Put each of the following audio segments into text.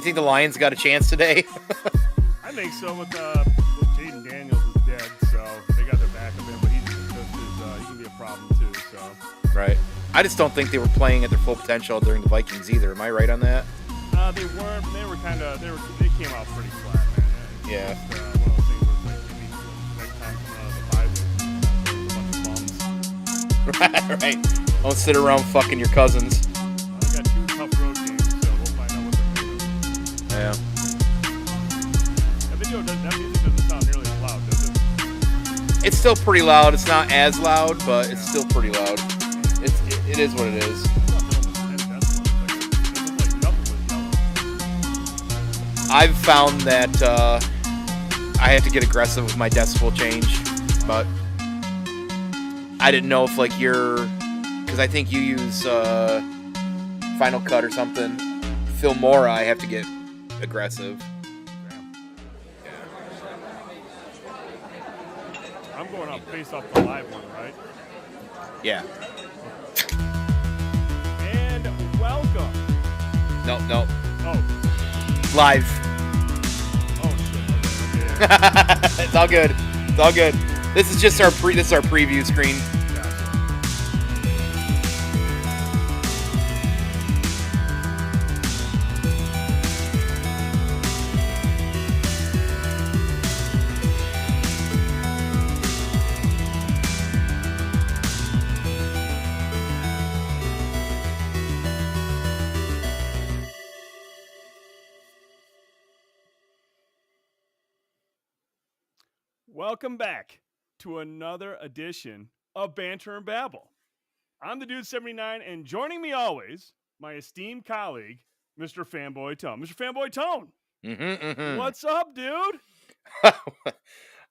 think the Lions got a chance today? I think so. With Jaden Daniels is dead, so they got their back of him, but he can be a problem too. So right. I just don't think they were playing at their full potential during the Vikings either. Am I right on that? They weren't. They came out pretty flat, man. Yeah. Just, one of those things where it's like maybe next time the bye week, a bunch of bums. Right. Don't sit around fucking your cousins. I got 2 tough road games, so we'll find out what they're doing. Yeah. That music doesn't sound nearly as loud, does it? It's still pretty loud. It's not as loud, but it's still pretty loud. It is what it is. I've found that I have to get aggressive with my decibel change, but I didn't know if because I think you use Final Cut or something. Filmora, I have to get aggressive. I'm going up based off the live one, right? Yeah. And welcome. No. Oh. Live. Oh shit. Okay. It's all good. It's all good. This is just our preview screen. Welcome back to another edition of Banter and Babble. I'm the Dude79, and joining me always, my esteemed colleague, Mr. Fanboytone. Mr. Fanboytone, what's up, dude?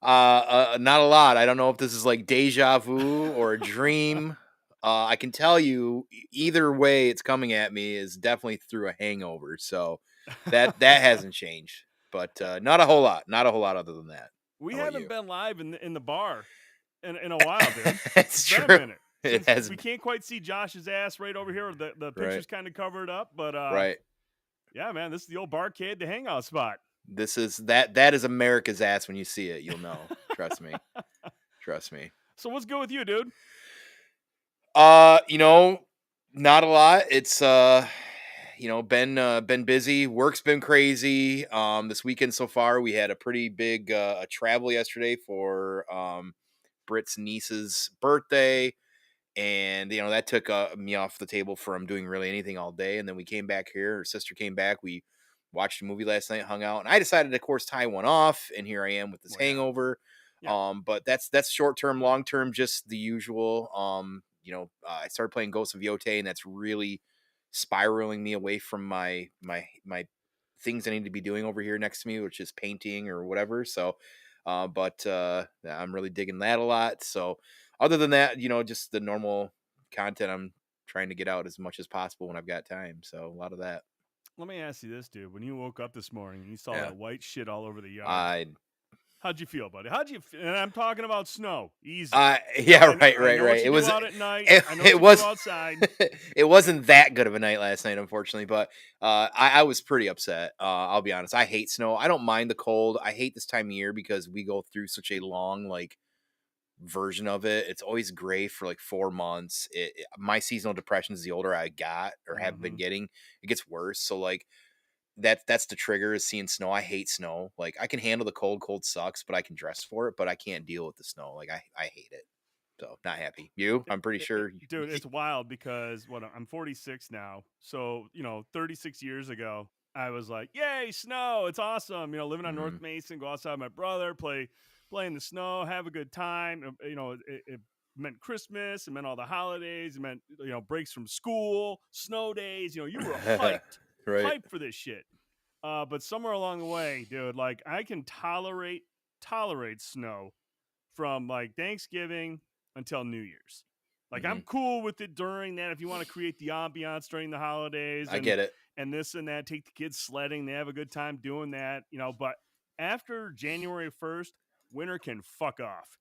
Not a lot. I don't know if this is like deja vu or a dream. I can tell you either way it's coming at me is definitely through a hangover. So that hasn't changed, but not a whole lot. Not a whole lot other than that. We haven't been live in the bar in a while, dude. It's been true. A minute. It has. We can't quite see Josh's ass right over here. The picture's kind of covered up, but right. Yeah, man, this is the old barcade, the hangout spot. This is that is America's ass. When you see it, you'll know. Trust me. Trust me. So what's good with you, dude? Not a lot. It's been busy. Work's been crazy. This weekend so far, we had a pretty big travel yesterday for Britt's niece's birthday, and that took me off the table from doing really anything all day. And then we came back here. Her sister came back. We watched a movie last night, hung out, and I decided to, of course, tie one off. And here I am with this hangover. Yeah. But that's short term. Long term, just the usual. I started playing Ghosts of Yotei, and that's really spiraling me away from my things I need to be doing over here next to me, which is painting or whatever. So, but I'm really digging that a lot. So other than that, just the normal content I'm trying to get out as much as possible when I've got time. So a lot of that. Let me ask you this, dude. When you woke up this morning and you saw that white shit all over the yard, how'd you feel, buddy? And I'm talking about snow. Easy. Right. It was out at night. It was outside. It wasn't that good of a night last night, unfortunately, but I was pretty upset. I'll be honest. I hate snow. I don't mind the cold. I hate this time of year because we go through such a long version of it. It's always gray for 4 months. My seasonal depressions, the older I got or have been getting, it gets worse. So that's the trigger is seeing snow. I hate snow. I can handle the cold. Cold sucks, but I can dress for it, but I can't deal with the snow. I hate it. So not happy. You? I'm pretty sure. Dude, it's wild because I'm 46 now. So, 36 years ago, I was like, yay, snow. It's awesome. Living on North Mason, go outside with my brother, play in the snow, have a good time. It meant Christmas. It meant all the holidays. It meant, breaks from school, snow days. You were hyped. Right. Hyped for this shit. But somewhere along the way, dude, I can tolerate snow from Thanksgiving until New Year's. I'm cool with it during that. If you want to create the ambiance during the holidays, I get it. And this and that, take the kids sledding. They have a good time doing that, but after January 1st, winter can fuck off.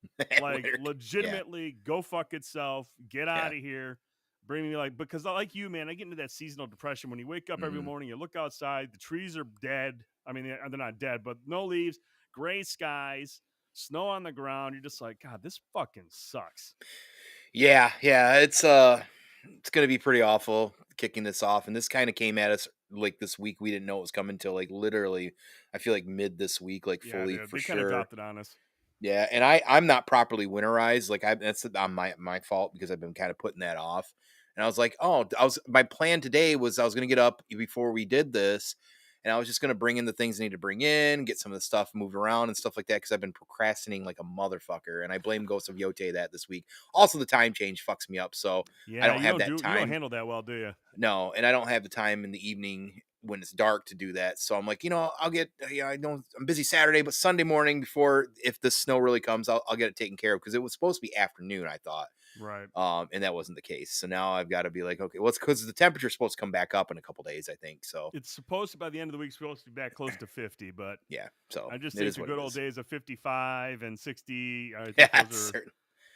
Legitimately go fuck itself. Get out of here. bring me like, because I like you, man, I get into that seasonal depression when you wake up every Mhm. morning, you look outside, the trees are dead. I mean, they're not dead, but no leaves, gray skies, snow on the ground. You're just like, God, this fucking sucks. Yeah, yeah, it's gonna be pretty awful kicking this off, and this kind of came at us like this week. We didn't know it was coming till like literally, I feel like mid this week, like Yeah, fully dude, for they kind of sure. dropped it on us. Yeah, and I'm not properly winterized. Like that's on my fault because I've been kind of putting that off. And I was like, oh, I was my plan today was I was gonna get up before we did this, and I was just gonna bring in the things I need to bring in, get some of the stuff moved around and stuff like that because I've been procrastinating like a motherfucker, and I blame Ghost of Yote that this week. Also, the time change fucks me up, so I Yeah, don't have that you don't time. handle that well, do you? No, and I don't have the time in the evening when it's dark to do that. So I'm like, I'll get, I don't, I'm busy Saturday, but Sunday morning before, if the snow really comes, I'll get it taken care of because it was supposed to be afternoon, I thought. Right. And that wasn't the case. So now I've got to be like, okay, well, it's because the temperature's supposed to come back up in a couple days, I think. So It's supposed to, by the end of the week, supposed to be back close to 50, but yeah, so I just it think is the what good it old is. days of 55 and 60, I Yeah, think those it's are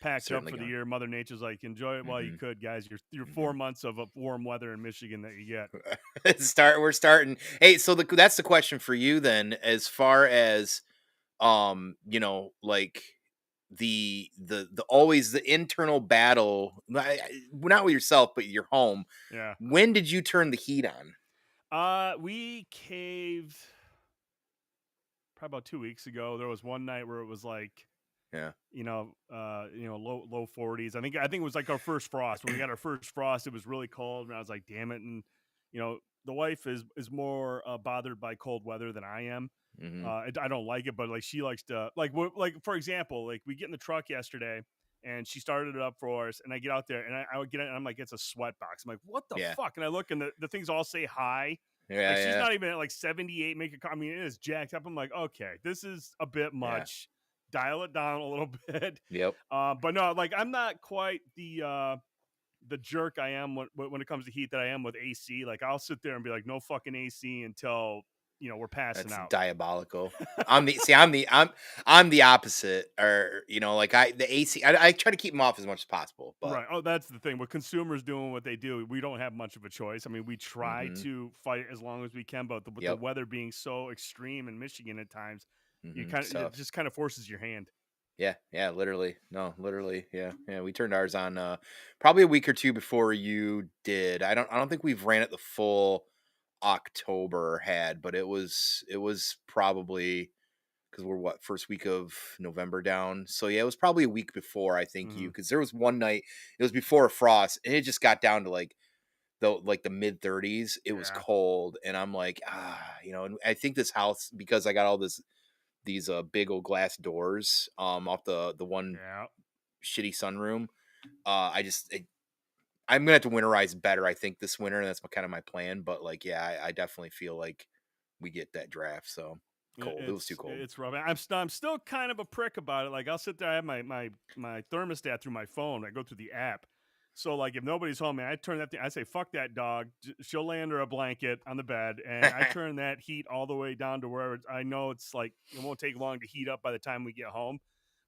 packed up certainly for the gone. year. Mother Nature's like, enjoy it while you Hmm. could, guys. Your Hmm. 4 months of warm weather in Michigan that you get. We're starting. Hey, so that's the question for you then, as far as like the always the internal battle, not with yourself but your home. Yeah. When did you turn the heat on? We caved probably about 2 weeks ago. There was one night where it was like, Yeah. low 40s. I think it was like our first frost. When we got our first frost, it was really cold, and I was like, damn it. And the wife is more bothered by cold weather than I am. Hmm. I don't like it, but like she likes to like for example, like we get in the truck yesterday. And she started it up for us, and I get out there, and I would get it, and I'm like, it's a sweat box. I'm like, what the Yeah. fuck? And I look, and the things all say hi. Like Yeah. she's Yeah. not even at like 78. I mean, it is jacked up. I'm like, okay, this is a bit Yeah. much. Dial it down a little bit. Yep. But no, like I'm not quite the jerk I am when it comes to heat that I am with AC. Like I'll sit there and be like, no fucking AC until we're passing That's out. diabolical. I'm the opposite, or like the AC. I try to keep them off as much as possible, but Right. Oh, that's the thing. With consumers doing what they do, we don't have much of a choice. I mean, we try hmm to fight as long as we can, but with the yep. weather being so extreme in Michigan at times, It's it tough. just kind of forces your hand. Yeah, yeah, literally. No, literally. Yeah, yeah. We turned ours on probably a week or two before you did. I don't think we've ran it the full October had, but it was probably because we're what first week of November down. So yeah, it was probably a week before I think you Hmm. because there was one night it was before a frost and it just got down to like the mid 30s. It was Yeah. cold and I'm like and I think this house because I got all these big old glass doors off the one Yeah. shitty sunroom. I'm gonna have to winterize better, I think, this winter, and that's kind of my plan. But like, yeah, I definitely feel like we get that draft. So cold. It was too cold. It's rough. I'm still kind of a prick about it. Like I'll sit there, I have my thermostat through my phone. I go through the app. So like if nobody's home, man, I turn that thing. I say fuck that dog. She'll lay under a blanket on the bed, and I turn that heat all the way down to where I know it's like it won't take long to heat up by the time we get home.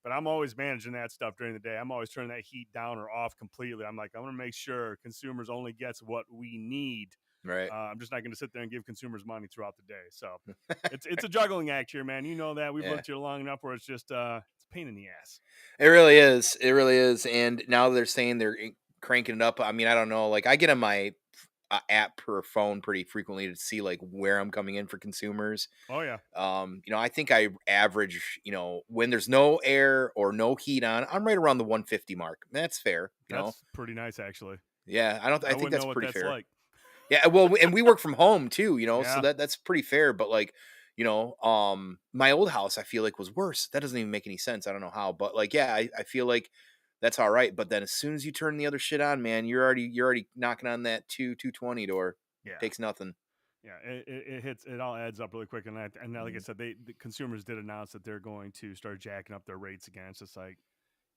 But I'm always managing that stuff during the day. I'm always turning that heat down or off completely. I'm like, I'm gonna make sure consumers only gets what we need. Right. I'm just not going to sit there and give consumers money throughout the day. So it's a juggling act here, man. You know that we've Yeah. lived here long enough where it's just it's a pain in the ass. It really is. It really is. And now they're saying they're cranking it up. I mean, I don't know. Like, I get on my app per phone pretty frequently to see like where I'm coming in for consumers. Oh yeah, I think I average, when there's no air or no heat on, I'm right around the 150 mark. That's fair. that's pretty nice actually. Yeah, I I think wouldn't that's know what pretty that's fair. like. Yeah, well, and we work from home too, so Yeah, that's pretty fair. But like, my old house I feel like was worse. That doesn't even make any sense. I don't know how, but like, yeah, I feel like that's all right. But then as soon as you turn the other shit on, man, you're already knocking on that 220 door. yeah, Takes nothing. yeah. It hits. It all adds up really quick. And like I Mhm. said, the consumers did announce that they're going to start jacking up their rates again. It's just like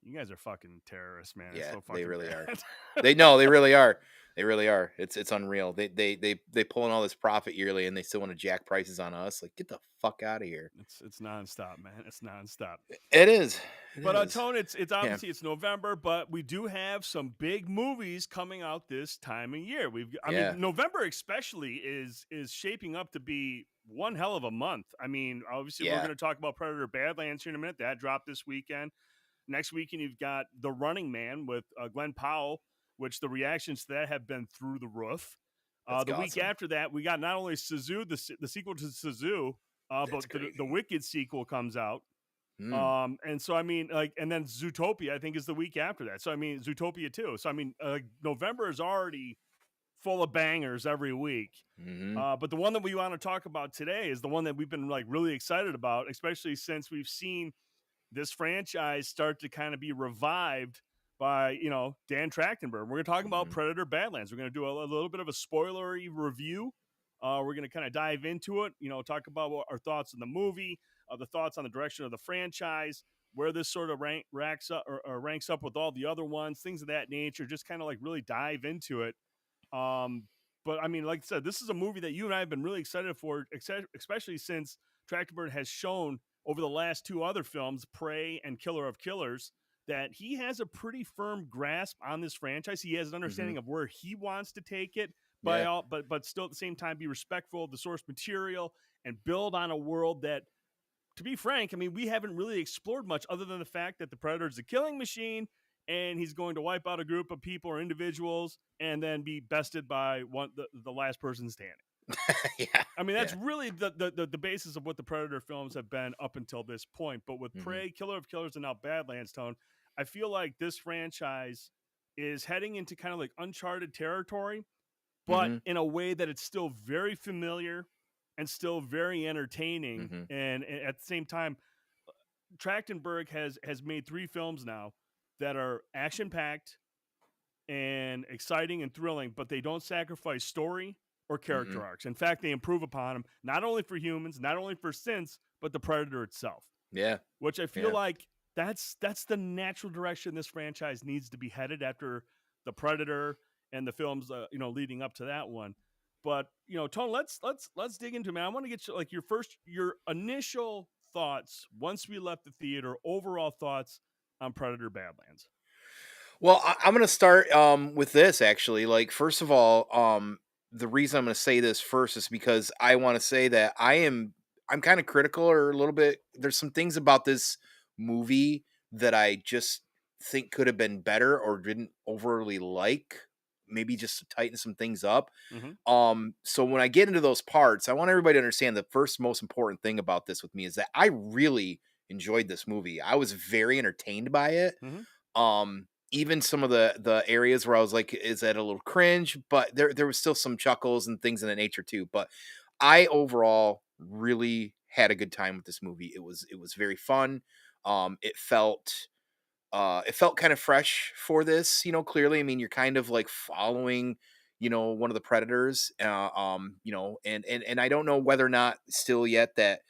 You guys are fucking terrorists, man. It's Yeah, so they fucking really are. bad. They no, they really are. They really are. It's unreal. They pull in all this profit yearly, and they still want to jack prices on us. Like, get the fuck out of here. It's nonstop, man. It's nonstop. It is. It But is. Tone, it's Yeah. obviously it's November, but we do have some big movies coming out this time of year. I mean, Yeah. November especially is shaping up to be one hell of a month. I mean, obviously we're Yeah. going to talk about Predator Badlands here in a minute. That dropped this weekend. Next weekend you've got The Running Man with Glenn Powell, which the reactions to that have been through the roof. That's The week awesome. after that, we got not only Suzu, the sequel to Suzu, That's but the crazy. Wicked sequel comes out. Mm. And so I mean, like, and then Zootopia, I think, is the week after that. So I mean, Zootopia too. So I mean, November is already full of bangers every week. Hmm. But the one that we want to talk about today is the one that we've been like really excited about, especially since we've seen this franchise start to kind of be revived by Dan Trachtenberg. We're going to talk about Hmm. Predator Badlands. We're going to do a little bit of a spoilery review. We're going to kind of dive into it. Talk about what our thoughts on the movie, the thoughts on the direction of the franchise, where this sort of ranks up or ranks up with all the other ones, things of that nature. Just kind of like really dive into it. Um, but I mean, like I said, this is a movie that you and I have been really excited for, especially since Trachtenberg has shown over the last two other films, Prey and Killer of Killers, that he has a pretty firm grasp on this franchise. He has an Hmm. understanding of where he wants to take it, Yeah. but still at the same time be respectful of the source material and build on a world that, to be frank, I mean, we haven't really explored much other than the fact that the Predator is a killing machine and he's going to wipe out a group of people or individuals and then be bested by the last person standing. Yeah. I mean, that's Yeah. really the basis of what the Predator films have been up until this point. But with Hmm. Prey, Killer of Killers, and now Badlands, Tone, I feel like this franchise is heading into kind of like uncharted territory, but Hmm. in a way that it's still very familiar and still very entertaining. Hmm. And at the same time, Trachtenberg has made three films now that are action packed and exciting and thrilling, but they don't sacrifice story or Hmm. character arcs. In fact, they improve upon them, not only for humans, not only for synths, but the Predator itself, Yeah. which I feel Yeah. like that's the natural direction this franchise needs to be headed after the Predator and the films, leading up to that one. But Tone, let's dig into it, man. I want to get like your initial thoughts once we left the theater, overall thoughts on Predator Badlands. Well, I'm going to start with this actually. Like, first of all, the reason I'm going to say this first is because I want to say that I'm kind of critical or a little bit. There's some things about this movie that I just think could have been better or didn't overly like. Maybe just to tighten some things up. Mm-hmm. So when I get into those parts, I want everybody to understand the first most important thing about this with me is that I really enjoyed this movie. I was very entertained by it. Mm-hmm. Even some of the areas where I was like, is that a little cringe? But there was still some chuckles and things of that nature too. But I overall really had a good time with this movie. It was very fun. It felt kind of fresh for this, clearly. I mean, you're kind of like following, one of the predators. And I don't know whether or not still yet that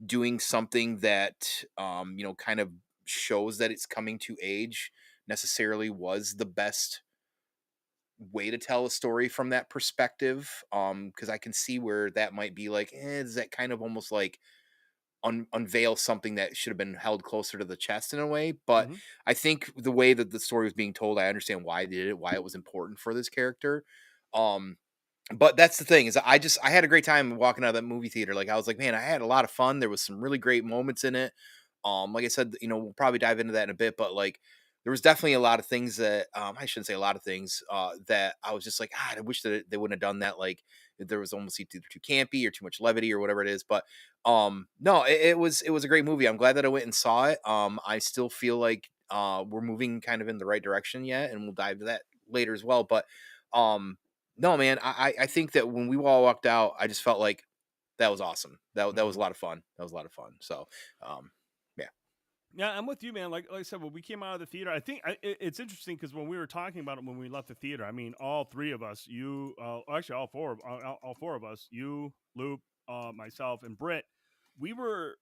doing something that kind of shows that it's coming to age necessarily was the best way to tell a story from that perspective. Because I can see where that might be like, is that kind of almost like unveil something that should have been held closer to the chest in a way. But Mm-hmm. I think the way that the story was being told, I understand why they did it, why it was important for this character. Um, but that's the thing is I had a great time walking out of that movie theater. Like I was like, man, I had a lot of fun. There was some really great moments in it. Like I said, we'll probably dive into that in a bit, but like there was definitely a lot of things that I shouldn't say a lot of things that I was just like, I wish that they wouldn't have done that. Like there was almost either too campy or too much levity or whatever it is. But no, it was a great movie. I'm glad that I went and saw it. I still feel like we're moving kind of in the right direction yet, and we'll dive into that later as well. But um no, man, I think that when we all walked out, I just felt like that was awesome. That was Mm-hmm. a lot of fun. That was a lot of fun. So, um, yeah. Yeah, I'm with you, man. Like I said, when we came out of the theater, I think it's interesting because when we were talking about it when we left the theater, I mean, all three of us, actually all four of us, you, Loop, myself, and Britt, we were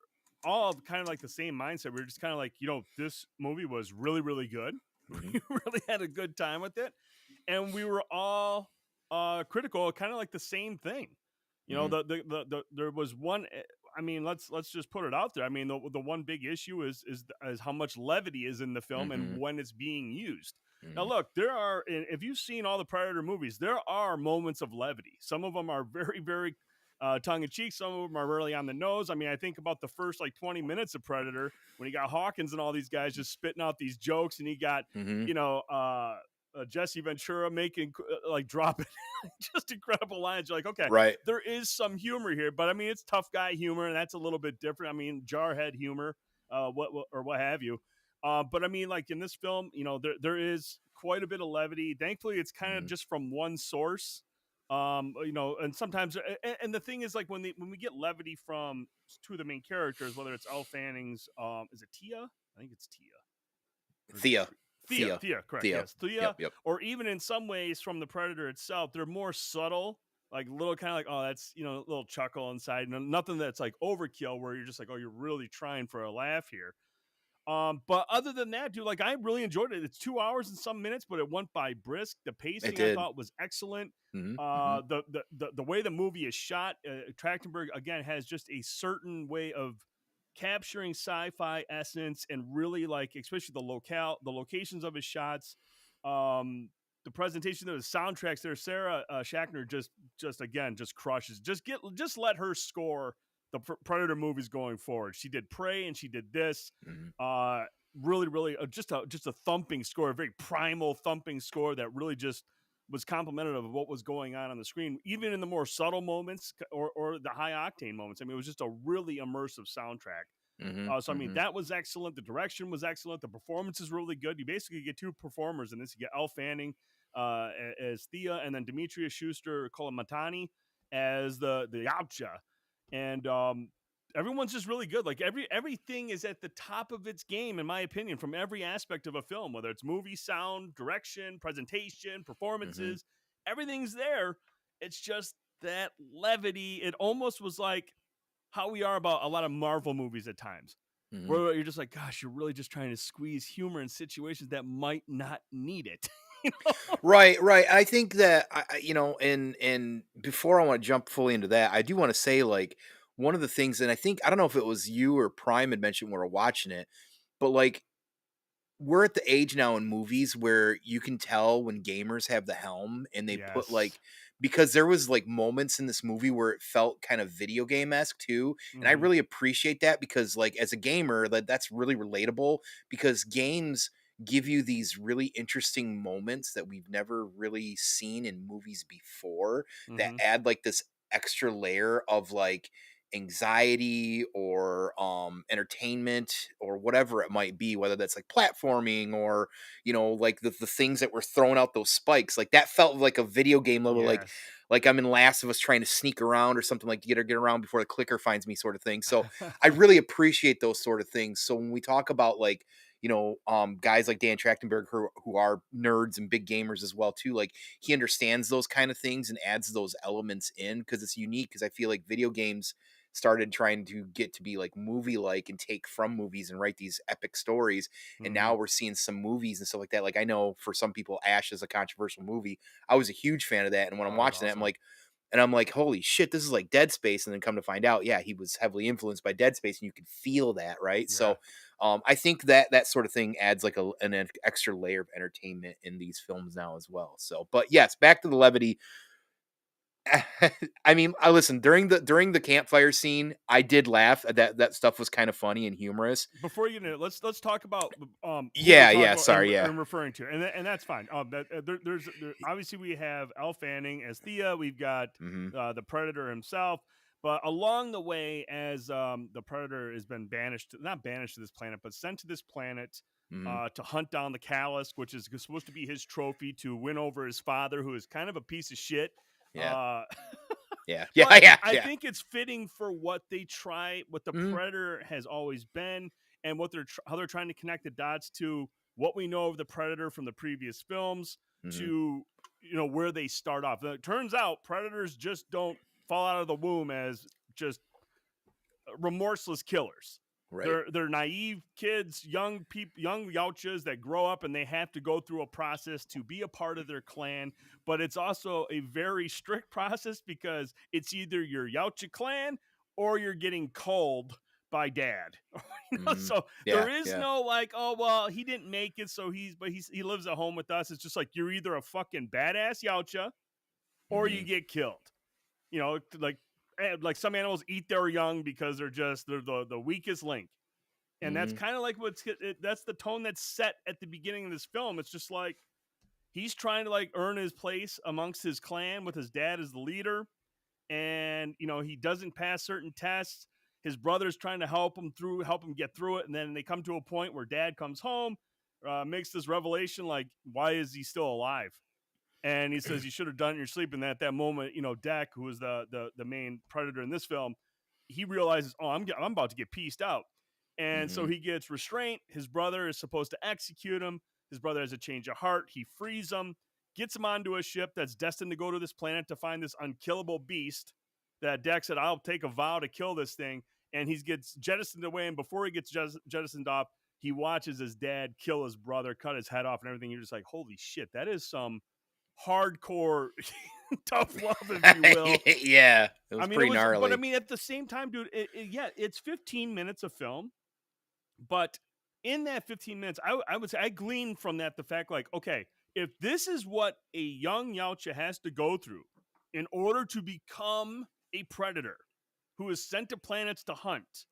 all kind of like the same mindset. We were just kind of like, this movie was really, really good. Mhm. We really had a good time with it, and we were all critical, kind of like the same thing. Mhm. There was one. I mean, let's just put it out there. I mean, the one big issue is how much levity is in the film and Mhm. when it's being used. Now, Mhm. look, if you've seen all the Predator movies, there are moments of levity. Some of them are very, very tongue in cheek. Some of them are really on the nose. I mean, I think about the first like 20 minutes of Predator when he got Hawkins and all these guys just spitting out these jokes, and he got Mhm. you know Jesse Ventura making like dropping just incredible lines. You're like, okay, Right. there is some humor here, but I mean, it's tough guy humor, and that's a little bit different. I mean, jarhead humor, what have you. But I mean, like in this film, there is quite a bit of levity. Thankfully, it's kind of Mhm. just from one source. And sometimes, and the thing is, like when we get levity from two of the main characters, whether it's Elle Fanning's, is it Tia? I think it's Tia. Or is it Thea. Thea? Thea. Thea, correct. Thea. Yes. Thea, Yep. Yep. or even in some ways from the Predator itself, they're more subtle, like little kind of like, oh, that's, a little chuckle inside. Nothing that's like overkill where you're just like, oh, you're really trying for a laugh here. But other than that, dude, like I really enjoyed it. It's 2 hours and some minutes, but it went by brisk. The It pacing I did. thought was excellent. Mhm. Mhm. The way the movie is shot, Trachtenberg again has just a certain way of capturing sci-fi essence and really like, especially the locations of his shots, the presentation of the soundtracks. There, Sarah Schachner just again just crushes. Just let her score the Predator movies going forward. She did Prey and she did this. Mhm. Uh, really, really, just a thumping score, a very primal thumping score that really just was complimentary of what was going on the screen, even in the more subtle moments or the high octane moments. I mean, it was just a really immersive soundtrack. Mhm. So I mean, Mhm. that was excellent. The direction was excellent. The performance is really good. You basically get two performers in this. You get Elle Fanning as Thea, and then Demetrius Schuster Colamatani as the Yautja. And everyone's just really good. Like everything is at the top of its game, in my opinion, from every aspect of a film, whether it's movie, sound, direction, presentation, Mhm. performances, everything's there. It's just that levity. It almost was like how we are about a lot of Marvel movies at times, Mhm. where you're just like, gosh, you're really just trying to squeeze humor in situations that might not need it. you know? Right, right. I think that and before I want to jump fully into that, I do want to say like one of the things, and I don't know if it was you or Prime had mentioned when we were watching it, but like we're at the age now in movies where you can tell when gamers have the helm and they put Yes. like because there was like moments in this movie where it felt kind of video game esque too, and I Hmm. really appreciate that because like as a gamer that's really relatable because games give you these really interesting moments that we've never really seen in movies before that Hmm. add like this extra layer of like anxiety or entertainment or whatever it might be, whether that's like platforming or like the things that were throwing out those spikes, like that felt like a video game level, Yes. like I'm in Last of Us trying to sneak around or something, like get around before the clicker finds me sort of thing. So I really appreciate those sort of things. So when we talk about like guys like Dan Trachtenberg who are nerds and big gamers as well too, like he understands those kind of things and adds those elements in because it's unique, because I feel like video games started trying to get to be like movie like and take from movies and write these epic stories, and Hmm. now we're seeing some movies and stuff like that. Like I know for some people Ash is a controversial movie. I was a huge fan of that, and when I'm Oh, it was watching that awesome. I'm like, holy shit, this is like Dead Space. And then come to find out, yeah, he was heavily influenced by Dead Space, and you could feel that, right? Yeah. So I think that that sort of thing adds like an extra layer of entertainment in these films now as well. So, but yes, back to the levity. I mean, I listen during the campfire scene. I did laugh. That stuff was kind of funny and humorous. Before you get into it, let's talk about who we're Yeah, talking yeah. about Sorry, yeah. and referring to, and that's fine. Obviously we have Elle Fanning as Thea. We've got Hmm. the Predator himself, but along the way, as the Predator has been not banished to this planet, but sent to this planet Hmm. to hunt down the Callus, which is supposed to be his trophy to win over his father, who is kind of a piece of shit. Yeah, Uh, yeah, yeah, but yeah, I yeah. think it's fitting for what the Hmm. Predator has always been, and how they're trying to connect the dots to what we know of the Predator from the previous films Hmm. to where they start off. It turns out Predators just don't fall out of the womb as just remorseless killers. Right. They're naive kids, young people, young Yautjas that grow up and they have to go through a process to be a part of their clan. But it's also a very strict process because it's either your Yautja clan or you're getting culled by dad. Mhm. So Yeah, there is yeah. no like, oh well, he didn't make it, so he lives at home with us. It's just like you're either a fucking badass Yautja or you Mhm. get killed. Like some animals eat their young because they're the weakest link, and that's Mhm. kind of like that's the tone that's set at the beginning of this film. It's just like he's trying to like earn his place amongst his clan with his dad as the leader, and he doesn't pass certain tests. His brother's trying to help him get through it, and then they come to a point where dad comes home, makes this revelation like, why is he still alive? And he says you should have done it in your sleep. And at that moment, Deck, who is the main predator in this film, he realizes, oh, I'm about to get pieced out, and so Mhm. he gets restraint. His brother is supposed to execute him. His brother has a change of heart. He frees him, gets him onto a ship that's destined to go to this planet to find this unkillable beast. That Deck said, I'll take a vow to kill this thing, and he gets jettisoned away. And before he gets jettisoned off, he watches his dad kill his brother, cut his head off, and everything. You're just like, holy shit, that is some hardcore tough love, if you will. Yeah, it was I mean, it pretty was, but I gnarly. mean, at the same time, dude, yeah, it's 15 minutes of film, but in that 15 minutes, I would say I gleaned from that the fact, like, okay, if this is what a young Yautja has to go through in order to become a predator who is sent to planets to hunt,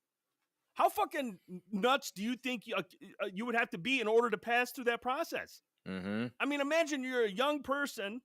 how fucking nuts do you think you would have to be in order to pass through that process? Mhm. I mean, imagine you're a young person.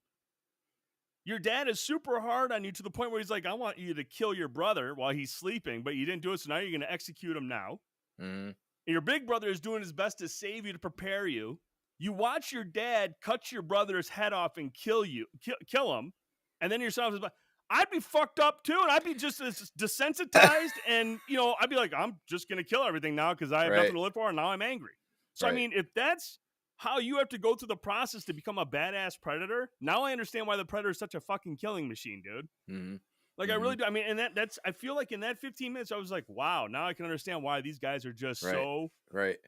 Your dad is super hard on you to the point where he's like, I want you to kill your brother while he's sleeping, but you didn't do it. So now you're going to execute him now. Mhm. And your big brother is doing his best to save you, to prepare you. You watch your dad cut your brother's head off and kill him. And then yourself is like, I'd be fucked up too. And I'd be just as desensitized. And, I'd be like, I'm just going to kill everything now because I have Right. nothing to live for. And now I'm angry. So, I Right. mean, if that's how you have to go through the process to become a badass predator, now I understand why the predator is such a fucking killing machine, dude. Mhm. Like I really Mhm. do. I mean, and that's I feel like in that 15 minutes, I was like, wow, now I can understand why these guys are just Right. so Right.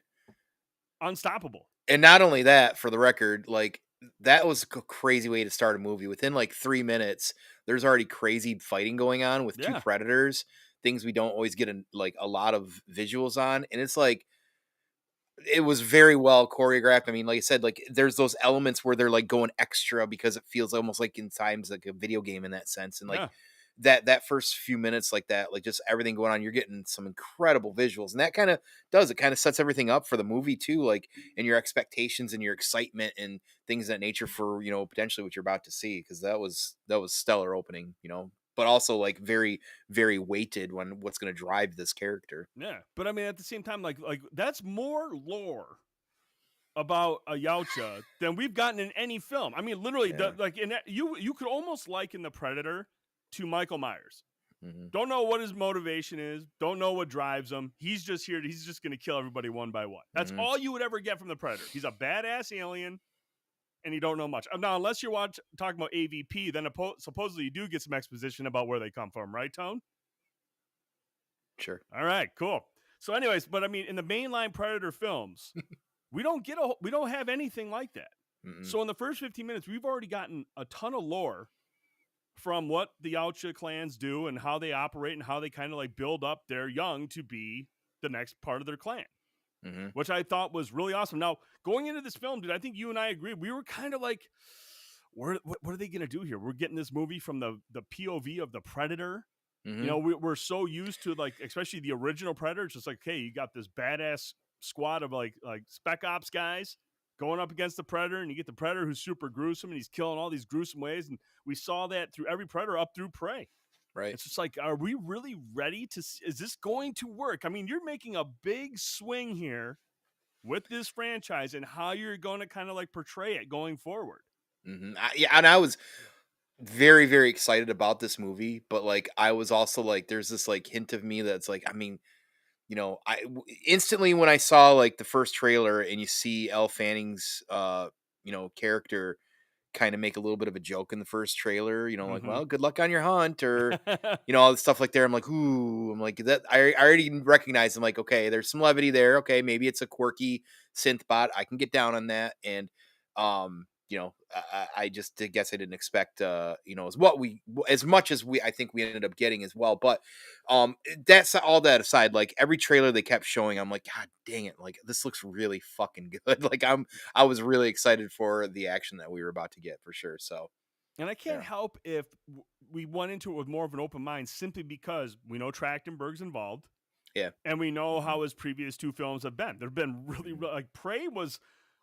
unstoppable. And not only that, for the record, like that was a crazy way to start a movie. Within like 3 minutes, there's already crazy fighting going on with two Yeah. predators, things we don't always get like a lot of visuals on. And it's like it was very well choreographed. I mean, like I said, like there's those elements where they're like going extra because it feels almost like in times like a video game in that sense. And like Yeah. that first few minutes like that, like just everything going on, you're getting some incredible visuals. And that kind of does it kind of sets everything up for the movie too, like and your expectations and your excitement and things of that nature for, potentially what you're about to see. Cause that was stellar opening, but also like very, very weighted when what's gonna drive this character. Yeah. But I mean, at the same time, like that's more lore about a Yautja than we've gotten in any film. I mean, literally, Yeah. like in that, you could almost liken the Predator to Michael Myers. Hmm. Don't know what his motivation is. Don't know what drives him. He's just here. He's just going to kill everybody one by one. That's Hmm. all you would ever get from the Predator. He's a badass alien, and you don't know much. Now, unless you're talking about AVP, then supposedly you do get some exposition about where they come from, right, Tone? Sure. All right, cool. So, anyways, but I mean, in the mainline Predator films, we don't have anything like that. Mm-mm. So, in the first 15 minutes, we've already gotten a ton of lore from what the Yautja clans do and how they operate and how they kind of like build up their young to be the next part of their clan, Hmm. which I thought was really awesome. Now, going into this film, dude, I think you and I agree. We were kind of like, what are they going to do here? We're getting this movie from the POV of the Predator. Hmm. We're so used to like, especially the original Predator. It's just like, hey, you got this badass squad of like spec ops guys going up against the Predator, and you get the Predator who's super gruesome and he's killing all these gruesome ways. And we saw that through every Predator up through Prey. Right. It's just like, are we really ready to? Is this going to work? I mean, you're making a big swing here with this franchise and how you're going to kind of like portray it going forward. Yeah, and I was very, very excited about this movie, but like I was also like, there's this like hint of me that's like, I mean, instantly when I saw like the first trailer and you see Elle Fanning's character, kind of make a little bit of a joke in the first trailer, like, Mhm. well, good luck on your hunt, or all the stuff like there. I'm like, ooh, I'm like that. I already recognize. I'm like, okay, there's some levity there. Okay, maybe it's a quirky synth bot. I can get down on that. And I just guess I didn't expect as as much as I think we ended up getting as well. But that's all that aside. Like every trailer they kept showing, I'm like, God dang it! Like this looks really fucking good. Like I was really excited for the action that we were about to get for sure. So And I can't yeah. help if we went into it with more of an open mind simply because we know Trachtenberg's involved Yeah. and we know Mhm, how his previous two films have been. They've been really, mhm, like Prey was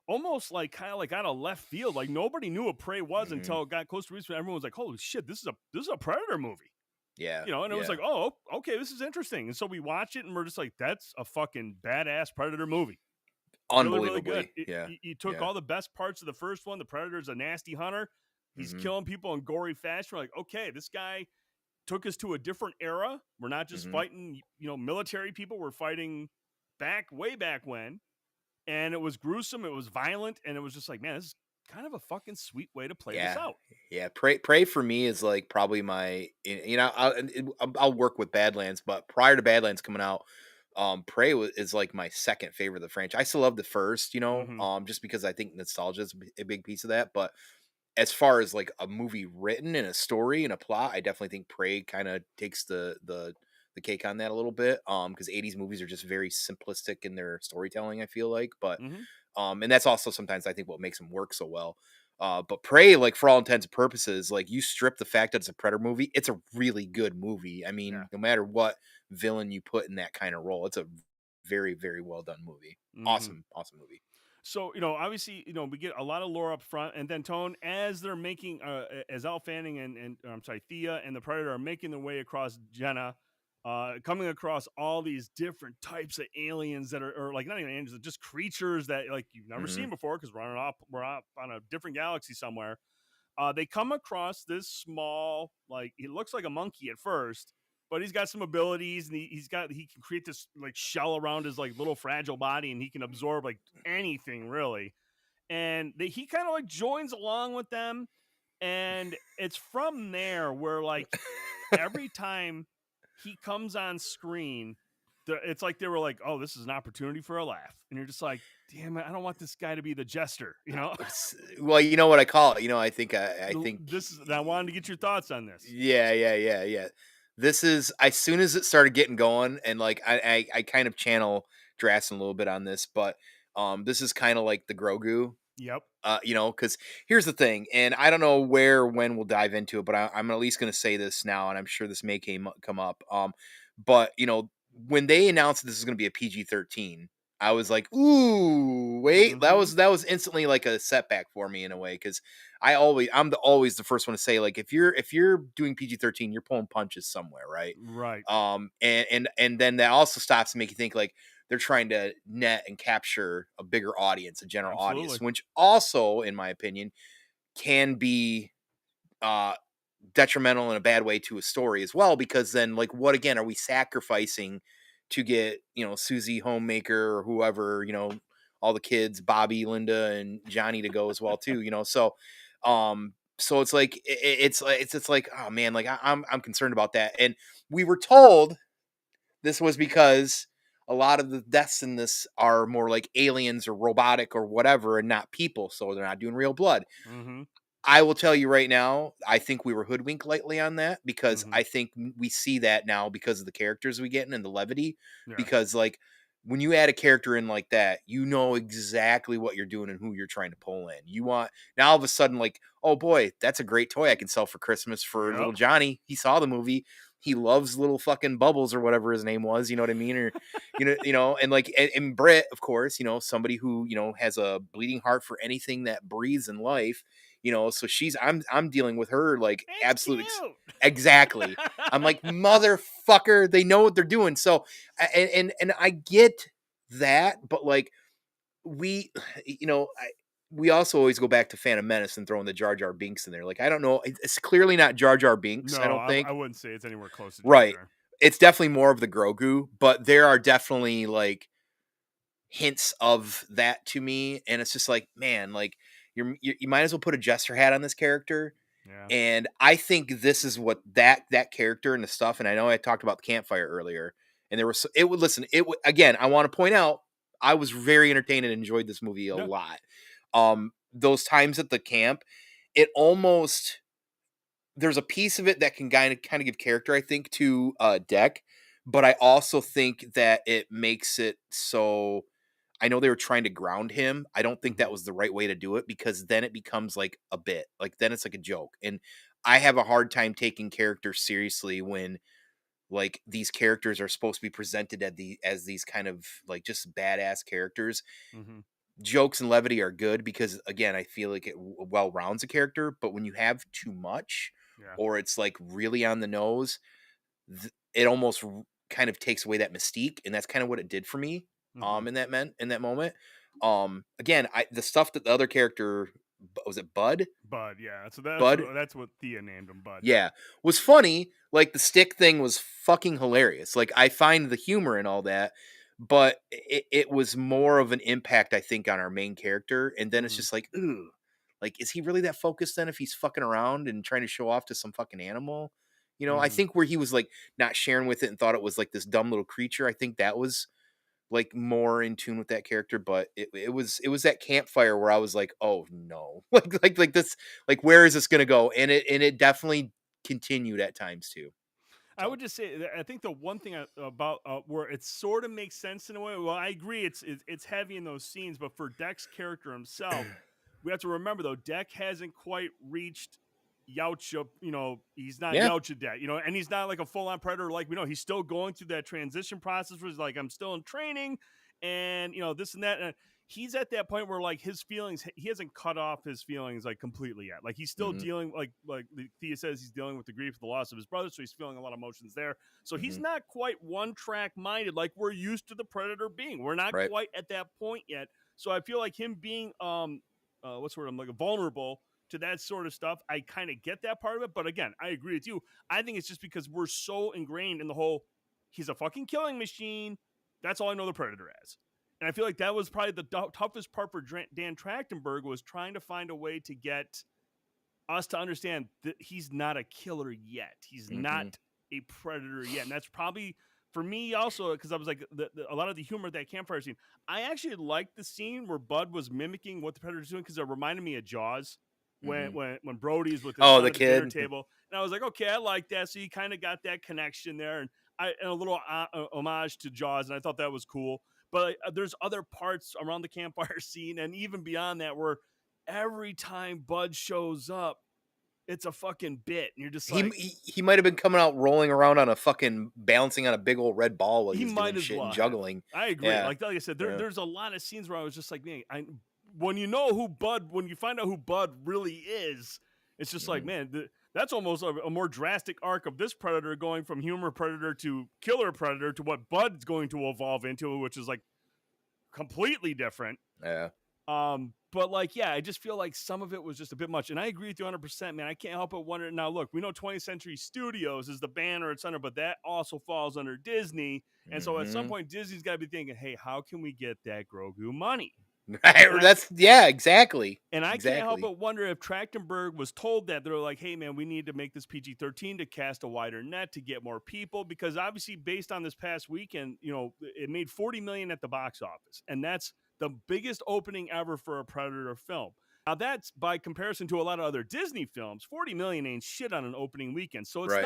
almost like kind of like out of left field. Like nobody knew what Prey was mhm. until it got close to release. Everyone was like, "Holy shit, this is a Predator movie." Yeah, And it was yeah. like, "Oh, okay, this is interesting." And so we watch it and we're just like, "That's a fucking badass Predator movie." Really, really good. Unbelievably. It, Yeah, you took yeah. all the best parts of the first one. The Predator's a nasty hunter. He's Mhm, killing people in gory fashion. We're like, okay, this guy took us to a different era. We're not just mhm. fighting, military people. We're fighting way back when. And it was gruesome. It was violent. And it was just like, man, this is kind of a fucking sweet way to play this Yeah, out. yeah. Pray for me is like probably my I'll work with Badlands, but prior to Badlands coming out, is like my second favorite of the franchise. I still love the first, Mm-hmm. just because I think nostalgia is a big piece of that. But as far as like a movie written and a story and a plot, I definitely think Prey kind of takes the cake on that a little bit. Because 80s movies are just very simplistic in their storytelling, I feel like. But Mm-hmm. and that's also sometimes I think what makes them work so well. But Prey, like for all intents and purposes, like you strip the fact that it's a Predator movie, it's a really good movie. I Yeah. mean, no matter what villain you put in that kind of role, it's a very, very well done movie. Mm-hmm. Awesome, awesome movie. So, obviously, we get a lot of lore up front, and then Tone, as they're making, as Al Fanning and I'm sorry, Thea and the Predator are making their way across Jenna, coming across all these different types of aliens that are, or like not even aliens, just creatures that like you've never Hmm. seen before because we're up on a different galaxy somewhere. They come across this small, like he looks like a monkey at first, but he's got some abilities, and he can create this like shell around his like little fragile body, and he can absorb like anything really. And he kind of like joins along with them, and it's from there where like every time he comes on screen, it's like they were like, "Oh, this is an opportunity for a laugh," and you're just like, "Damn it, I don't want this guy to be the jester," you know. Well, you know what I call it. I think This is. I wanted to get your thoughts on this. yeah, yeah, yeah, yeah. This is as soon as it started getting going, and like I kind of channel Drassen a little bit on this, but this is kind of like the Grogu. Yep. Because here's the thing, and I don't know where when we'll dive into it, but I'm at least going to say this now, and I'm sure this may come up. But when they announced this is going to be a PG-13, I was like, ooh, wait, that Mhm. was instantly like a setback for me in a way because always the first one to say like if you're doing PG-13, you're pulling punches somewhere, right? Right. And then that also stops to make you think like they're trying to net and capture a bigger audience, a general audience, Absolutely. which also, in my opinion, can be uh, detrimental in a bad way to a story as well. Because then, like, what again are we sacrificing to get Susie Homemaker or whoever all the kids, Bobby, Linda, and Johnny to go as well too. So it's like it's like oh man, like I'm concerned about that, and we were told this was because a lot of the deaths in this are more like aliens or robotic or whatever and not people, so they're not doing real blood. Mhm. I will tell you right now, I think we were hoodwinked lightly on that because Mhm. I think we see that now because of the characters we get in and the levity. Yeah. Because like when you add a character in like that, you know exactly what you're doing and who you're trying to pull in. You want now all of a sudden like, oh boy, that's a great toy I can sell for Christmas for Yep. little Johnny. He saw the movie. He loves little fucking Bubbles or whatever his name was. You know what I mean? Or and like and Britt, of course, somebody who has a bleeding heart for anything that breathes in life. So I'm dealing with her like It's absolute cute. exactly. I'm like motherfucker, they know what they're doing. So and I get that, but like we we also always go back to Phantom Menace and throwing the Jar Jar Binks in there. Like I don't know, it's clearly not Jar Jar Binks, I No, don't I think. wouldn't say it's anywhere close to Jar Right. Jar. It's definitely more of the Grogu, but there are definitely like hints of that to me, and it's just like man, like You might as well put a jester hat on this character. Yeah. And I think this is what that character and the stuff. And I know I talked about the campfire earlier, and there was it would listen. It would again. I want to point out I was very entertained and enjoyed this movie a Yeah. lot. Those times at the camp, it almost there's a piece of it that can kind of give character, I think, to Deck, but I also think that it makes it so. I know they were trying to ground him. I don't think Mm-hmm. that was the right way to do it because then it becomes like a bit, like then it's like a joke, and I have a hard time taking characters seriously when like these characters are supposed to be presented as these kind of like just badass characters. Mm-hmm. Jokes and levity are good because again, I feel like it well rounds a character, but when you have too much Yeah. or it's like really on the nose, it almost kind of takes away that mystique, and that's kind of what it did for me. Mm-hmm. In that moment. Again, the stuff that the other character was it Bud? Bud. Yeah. So that's Bud, that's what Thea named him, Bud. Yeah. yeah, was funny. Like the stick thing was fucking hilarious. Like I find the humor and all that, but it was more of an impact, I think, on our main character. And then it's Mm-hmm. just like, ooh, like is he really that focused then if he's fucking around and trying to show off to some fucking animal? I Mm-hmm. think where he was like not sharing with it and thought it was like this dumb little creature. I think that was like more in tune with that character, but it was that campfire where I was like, "Oh no." Like this like where is this going to go? And it definitely continued at times too. I So, would just say that I think the one thing about where it sort of makes sense in a way. Well, I agree, it's heavy in those scenes, but for Deck's character himself, we have to remember though, Deck hasn't quite reached Yautja. He's not yeah. Yautja Deck. And he's not like a full on predator like we know. He's still going through that transition process where he's like, I'm still in training, and this and that. And he's at that point where like his feelings, he hasn't cut off his feelings like completely yet. Like he's still Mhm. dealing like Thea says he's dealing with the grief of the loss of his brother, so he's feeling a lot of emotions there. So he's Mhm. not quite one track minded like we're used to the predator being. We're not Right. quite at that point yet. So I feel like him being what's the word I'm like vulnerable to that sort of stuff. I kind of get that part of it, but again, I agree with you. I think it's just because we're so ingrained in the whole he's a fucking killing machine. That's all I know the predator as. And I feel like that was probably the toughest part for Dan Trachtenberg was trying to find a way to get us to understand that he's not a killer yet. He's Mhm. not a predator yet. And that's probably for me also because I was like a lot of the humor of that campfire scene. I actually liked the scene where Bud was mimicking what the predator's doing because it reminded me of Jaws when Mhm. Brody's with his Oh, son the at the dinner kid. table. And I was like, okay, I like that. So you kind of got that connection there, and a little homage to Jaws, and I thought that was cool. But there's other parts around the campfire scene, and even beyond that, where every time Bud shows up, it's a fucking bit, and you're just He like, he might have been coming out rolling around on a fucking balancing on a big old red ball while he he was might doing as shit and well have. juggling. I agree. Yeah. Like I said, Yeah. there's a lot of scenes where I was just like, man, when when you find out who Bud really is, it's just like, Mhm. man, that's almost a more drastic arc of this predator going from humor predator to killer predator to what Bud's going to evolve into, which is like completely different. Yeah. But like, yeah, I just feel like some of it was just a bit much. And I agree with you 100%, man. I can't help but wonder. Now, look, we know 20th Century Studios is the banner it's under, but that also falls under Disney. And so at some Mhm. point, Disney's got to be thinking, hey, how can we get that Grogu money? Right. And I That's yeah, exactly. and I can't help Exactly. but wonder if Trachtenberg was told that they're like, hey, man, we need to make this PG-13 to cast a wider net to get more people. Because obviously, based on this past weekend, it made $40 million at the box office. And that's the biggest opening ever for a Predator film. Now, that's by comparison to a lot of other Disney films. 40 million ain't shit on an opening weekend. So Right.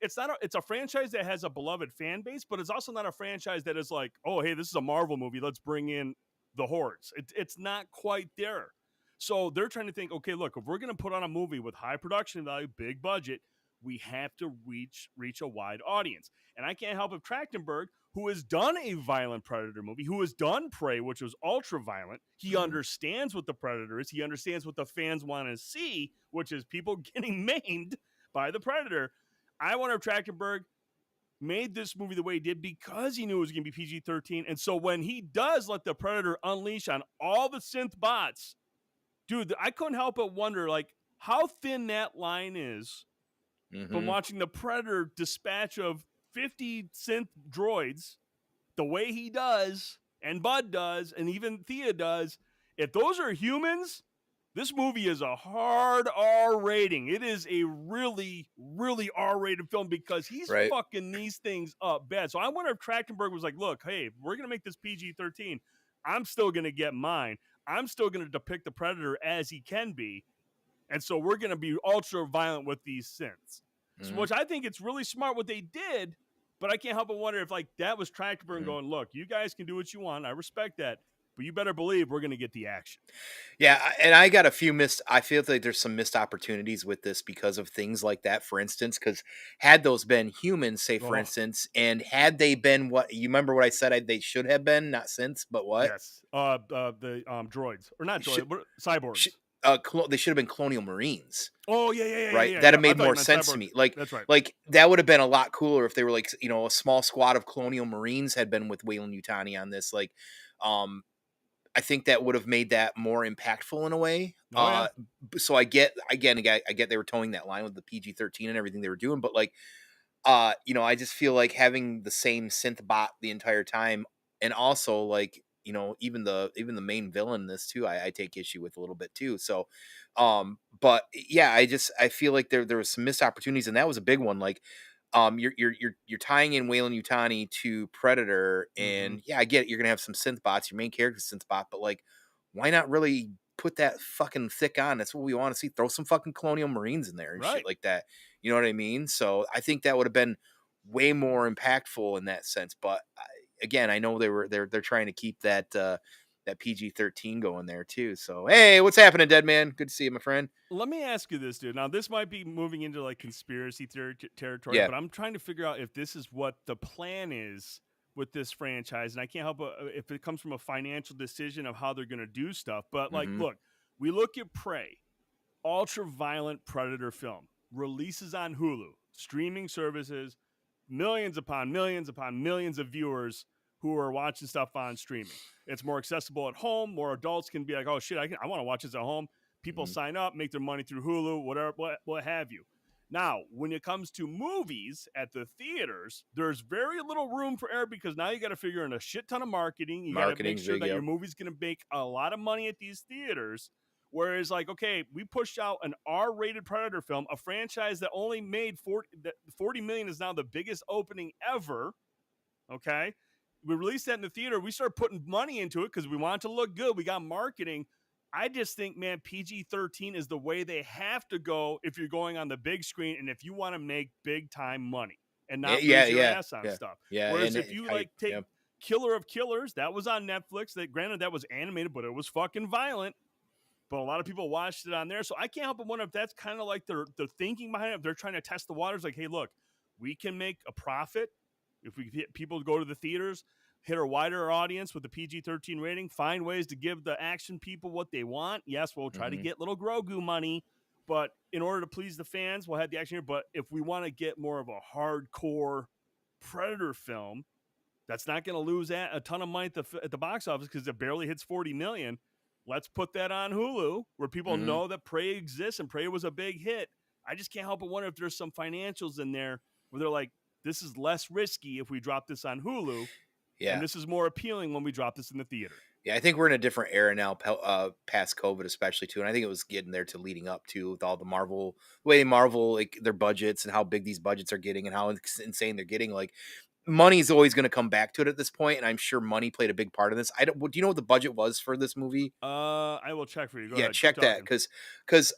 it's a franchise that has a beloved fan base, but it's also not a franchise that is like, oh, hey, this is a Marvel movie. Let's bring in the hordes. It's not quite there. So they're trying to think, okay, look, if we're going to put on a movie with high production value, big budget, we have to reach a wide audience. And I can't help if Trachtenberg, who has done a violent Predator movie, who has done Prey, which was ultra violent, he Mhm. understands what the Predator is. He understands what the fans want to see, which is people getting maimed by the Predator. I wonder if Trachtenberg made this movie the way he did because he knew it was going to be PG-13. And so when he does let the Predator unleash on all the synth bots, dude, I couldn't help but wonder like how thin that line is from Mhm. watching the Predator dispatch of 50 synth droids the way he does, and Bud does, and even Thea does. If those are humans, This movie is a hard R rating. It is a really, really R-rated film because he's Right. fucking these things up bad. So I wonder if Trachtenberg was like, look, hey, we're going to make this PG-13. I'm still going to get mine. I'm still going to depict the Predator as he can be. And so we're going to be ultra violent with these synths. So, Mhm. which I think it's really smart what they did, but I can't help but wonder if like that was Trachtenberg Mhm. going, look, you guys can do what you want. I respect that. But you better believe we're going to get the action. Yeah, and I got a few missed. I feel like there's some missed opportunities with this because of things like that. For instance, because had those been humans, say for Oh, instance, and had they been what you remember what I said they should have been, not since, but what yes. The droids. Or not should, droids, but should cyborgs. they should have been colonial marines, Oh, yeah, yeah, yeah, yeah, right? yeah. That have Yep. I made thought you more meant sense to cyborgs. me. Like That's right. like that would have been a lot cooler if they were like a small squad of colonial marines had been with Wayland Yutani on this. Like, um, I think that would have made that more impactful in a way. Oh, yeah. So I get I get they were towing that line with the PG-13 and everything they were doing, but like, I just feel like having the same synth bot the entire time, and also like even the main villain in this too, I take issue with a little bit too. So, but yeah, I feel like there was some missed opportunities, and that was a big one. Like, you're tying in Wayland Yutani to Predator, Mm-hmm. and yeah, I get it, you're gonna have some synth bots. Your main character's synth bot, but like, why not really put that fucking thick on? That's what we want to see. Throw some fucking Colonial Marines in there and shit Right. like that. You know what I mean? So I think that would have been way more impactful in that sense. But again, I know they're trying to keep that PG-13 going there too. So hey, what's happening, Dead Man? Good to see you, my friend. Let me ask you this, dude. Now, this might be moving into like conspiracy territory, Yeah. but I'm trying to figure out if this is what the plan is with this franchise. And I can't help but if it comes from a financial decision of how they're going to do stuff. But like, Mm-hmm. look, we look at Prey, ultra violent predator film, releases on Hulu, streaming services, millions upon millions of viewers who are watching stuff on streaming. It's more accessible at home. More adults can be like, oh shit, I want to watch this at home. People Mm-hmm. sign up, make their money through Hulu, whatever, what have you. Now, when it comes to movies at the theaters, there's very little room for error because now you got to figure in a shit ton of marketing. You got to make Marketing's sure big. that your Yep. movie's going to make a lot of money at these theaters. Whereas, like, okay, we pushed out an R-rated Predator film, a franchise that only made 40 million is now the biggest opening ever. Okay, we released that in the theater. We started putting money into it because we want it to look good. We got marketing. I just think, man, PG-13 is the way they have to go if you're going on the big screen and if you want to make big time money and Yeah. not Yeah. lose your Yeah. ass on Yeah. stuff. Yeah. Whereas And if you I like take yeah. Killer of Killers, that was on Netflix. That granted that was animated, but it was fucking violent. But a lot of people watched it on there. So I can't help but wonder if that's kind of like their thinking behind it. If they're trying to test the waters, like, hey, look, we can make a profit if we get people to go to the theaters, hit a wider audience with the PG-13 rating, find ways to give the action people what they want. Yes, we'll try to Mm-hmm. get little Grogu money, but in order to please the fans, we'll have the action here. But if we want to get more of a hardcore Predator film, that's not going to lose a ton of money at the box office because it barely hits 40 million. Let's put that on Hulu where people Mm-hmm. know that Prey exists and Prey was a big hit. I just can't help but wonder if there's some financials in there where they're like, this is less risky if we drop this on Hulu, and Yeah. this is more appealing when we drop this in the theater. Yeah, I think we're in a different era now, past COVID, especially too. And I think it was getting there to leading up to with all the Marvel, the way Marvel like their budgets and how big these budgets are getting and how insane they're getting. Like, money's always going to come back to it at this point, and I'm sure money played a big part of this. I don't. Do you know what the budget was for this movie? I will check for you. Go Yeah, ahead. Keep check that talking. because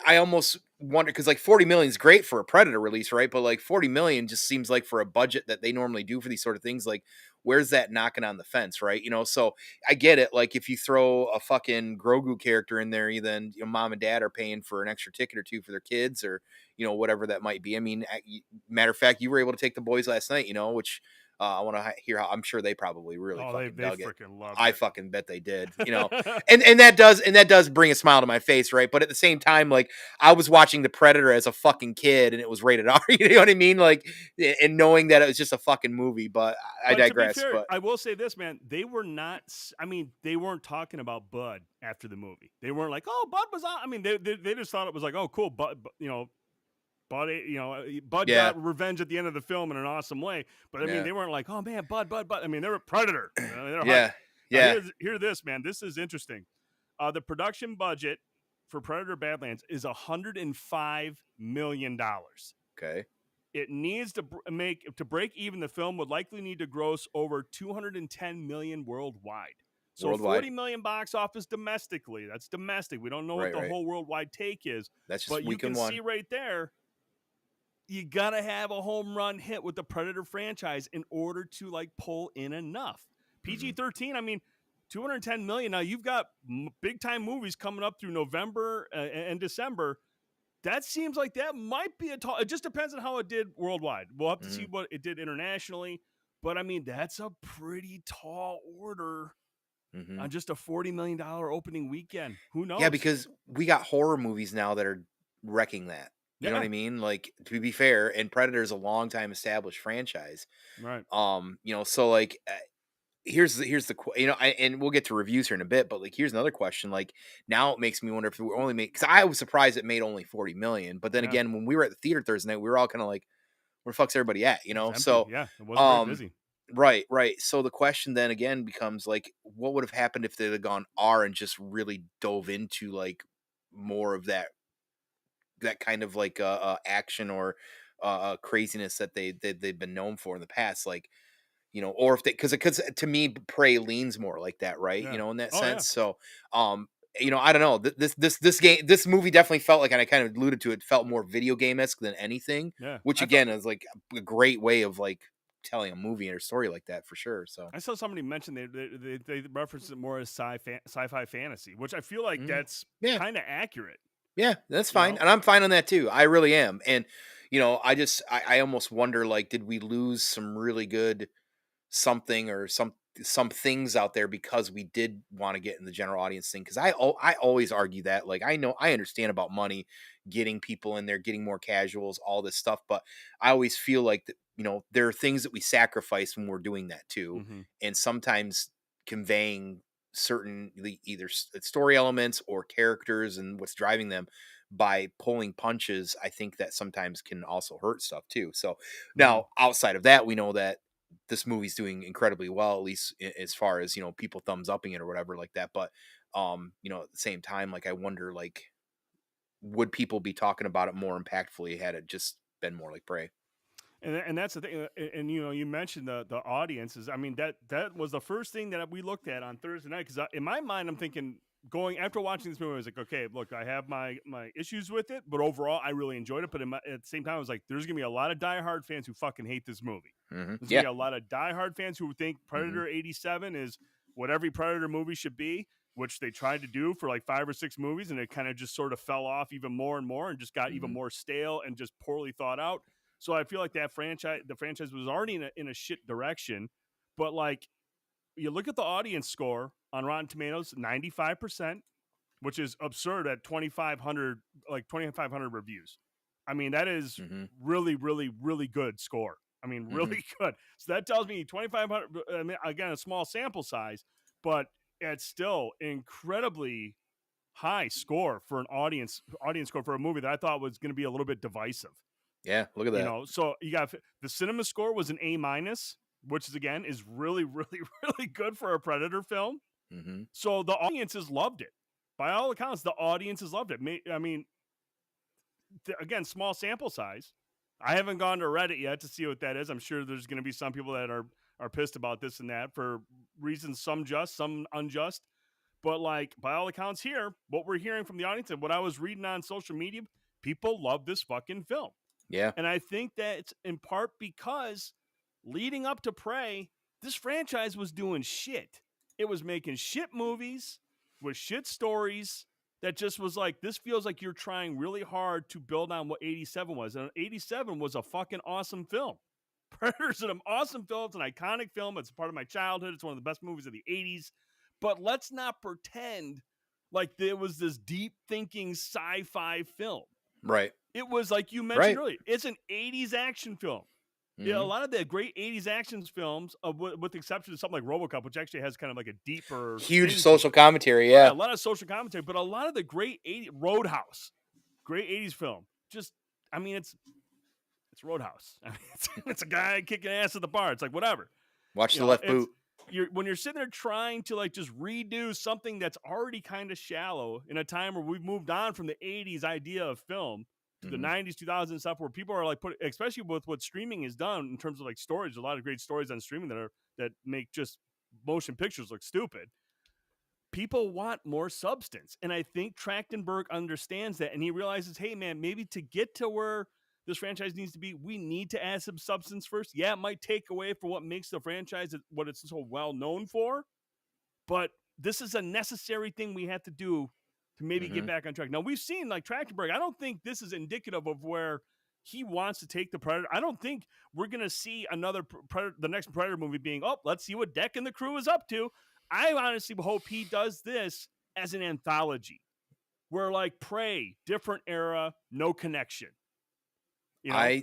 I almost wonder because like 40 million is great for a Predator release, right? But like 40 million just seems like for a budget that they normally do for these sort of things, like where's that knocking on the fence, right? So I get it. Like if you throw a fucking Grogu character in there, then mom and dad are paying for an extra ticket or two for their kids, or whatever that might be. I mean, matter of fact, you were able to take the boys last night, which I want to hear how I'm sure they probably really Oh, fucking they dug it. freaking loved I it. fucking bet they did, and that does bring a smile to my face, right? But at the same time, like I was watching The Predator as a fucking kid, and it was rated R. You know what I mean? Like, and knowing that it was just a fucking movie. But I But to be digress. fair, But I will say this, man. They were not. I mean, they weren't talking about Bud after the movie. They weren't like, "Oh, Bud was on." I mean, they just thought it was like, "Oh, cool." Bud yeah, got revenge at the end of the film in an awesome way. But I mean, yeah, they weren't like, "Oh man, Bud." I mean, they were Predator. They're hard. yeah, Now yeah. hear this, man. This is interesting. The production budget for Predator Badlands is $105 million. Okay. It needs to break even. The film would likely need to gross over 210 million worldwide. So Worldwide. 40 million box office domestically. That's domestic. We don't know what Right, the right. whole worldwide take is. That's just But you can weekend one. see right there, you got to have a home run hit with the Predator franchise in order to like pull in enough. PG-13, I mean, 210 million. Now you've got big time movies coming up through November and December. That seems like that might be a tall. It just depends on how it did worldwide. We'll have to see what it did internationally. But I mean, that's a pretty tall order on just a $40 million opening weekend. Who knows? Yeah, because we got horror movies now that are wrecking that. You know what I mean? Like, to be fair, and Predator is a long time established franchise. Right. So like, here's the and we'll get to reviews here in a bit, but like, here's another question. Like, now it makes me wonder if we only make, because I was surprised it made only 40 million, but then again, when we were at the theater Thursday night, we were all kind of like, where the fuck's everybody at? You know? It was empty. So, Yeah, it wasn't very busy. Right. So the question then again becomes like, what would have happened if they'd have gone R and just really dove into like more of that kind of like action or craziness that they've been known for in the past, like, or if they, because to me Prey leans more like that, right? Yeah. In that Oh, yeah. sense. So I don't know. This movie definitely felt like, and I kind of alluded to it, felt more video game-esque than anything. Yeah. Which again is like a great way of like telling a movie or a story like that for sure. So I saw somebody mention they referenced it more as sci-fi fantasy, which I feel like that's kind of accurate. Yeah, that's fine. And I'm fine on that too. I really am. And I almost wonder, like, did we lose some really good something or some things out there because we did want to get in the general audience thing? Because I always argue that, like, I understand about money, getting people in there, getting more casuals, all this stuff, but I always feel like that, there are things that we sacrifice when we're doing that too, and sometimes conveying certain either story elements or characters and what's driving them by pulling punches, I think that sometimes can also hurt stuff too. So now, outside of that, we know that this movie's doing incredibly well, at least as far as, people thumbs upping it or whatever like that. But at the same time, like, I wonder, like, would people be talking about it more impactfully had it just been more like Prey? And that's the thing. And you mentioned the audiences. I mean, that was the first thing that we looked at on Thursday night, because in my mind, I'm thinking, going after watching this movie, I was like, okay, look, I have my issues with it, but overall, I really enjoyed it. But at the same time, I was like, there's gonna be a lot of diehard fans who fucking hate this movie. There's gonna be a lot of diehard fans who think Predator '87 is what every Predator movie should be, which they tried to do for like 5 or 6 movies, and it kind of just sort of fell off even more and more, and just got even more stale and just poorly thought out. So I feel like the franchise was already in a shit direction. But like, you look at the audience score on Rotten Tomatoes, 95%, which is absurd at 2,500 reviews. I mean, that is really, really, really good score. I mean, really good. So that tells me 2,500. I mean, again, a small sample size, but it's still incredibly high score for an audience score for a movie that I thought was going to be a little bit divisive. Yeah, look at that. So you got the cinema score was an A-, which is really, really, really good for a Predator film. So the audiences loved it. By all accounts, the audiences loved it. I mean, again, small sample size. I haven't gone to Reddit yet to see what that is. I'm sure there's going to be some people that are pissed about this and that for reasons, some just, some unjust. But like, by all accounts here, what we're hearing from the audience and what I was reading on social media, people love this fucking film. Yeah. And I think that it's in part because leading up to Prey, this franchise was doing shit. It was making shit movies with shit stories that just was like, this feels like you're trying really hard to build on what 87 was. And 87 was a fucking awesome film. Predator's an awesome film. It's an iconic film. It's part of my childhood. It's one of the best movies of the 80s. But let's not pretend like there was this deep thinking sci-fi film. Right. It was, like you mentioned earlier, it's an 80s action film. Yeah, a lot of the great 80s action films, with the exception of something like RoboCop, which actually has kind of like a deeper, huge social commentary. Yeah, a lot of social commentary, but a lot of the great 80s Roadhouse, great 80s film. Just, I mean, it's Roadhouse. I mean, it's a guy kicking ass at the bar. It's like, whatever. Watch the left boot. when you're sitting there trying to like just redo something that's already kind of shallow in a time where we've moved on from the 80s idea of film to the 90s, 2000s stuff, where people are like especially with what streaming has done in terms of like stories. There's a lot of great stories on streaming that make just motion pictures look stupid. People want more substance. And I think Trachtenberg understands that. And he realizes, hey, man, maybe to get to where this franchise needs to be, we need to add some substance first. Yeah, it might take away from what makes the franchise what it's so well known for. But this is a necessary thing we have to do to maybe get back on track. Now, we've seen like Trachtenberg. I don't think this is indicative of where he wants to take the Predator. I don't think we're going to see another the next Predator movie being, oh, let's see what Deck and the crew is up to. I honestly hope he does this as an anthology where like Prey, different era, no connection. You know,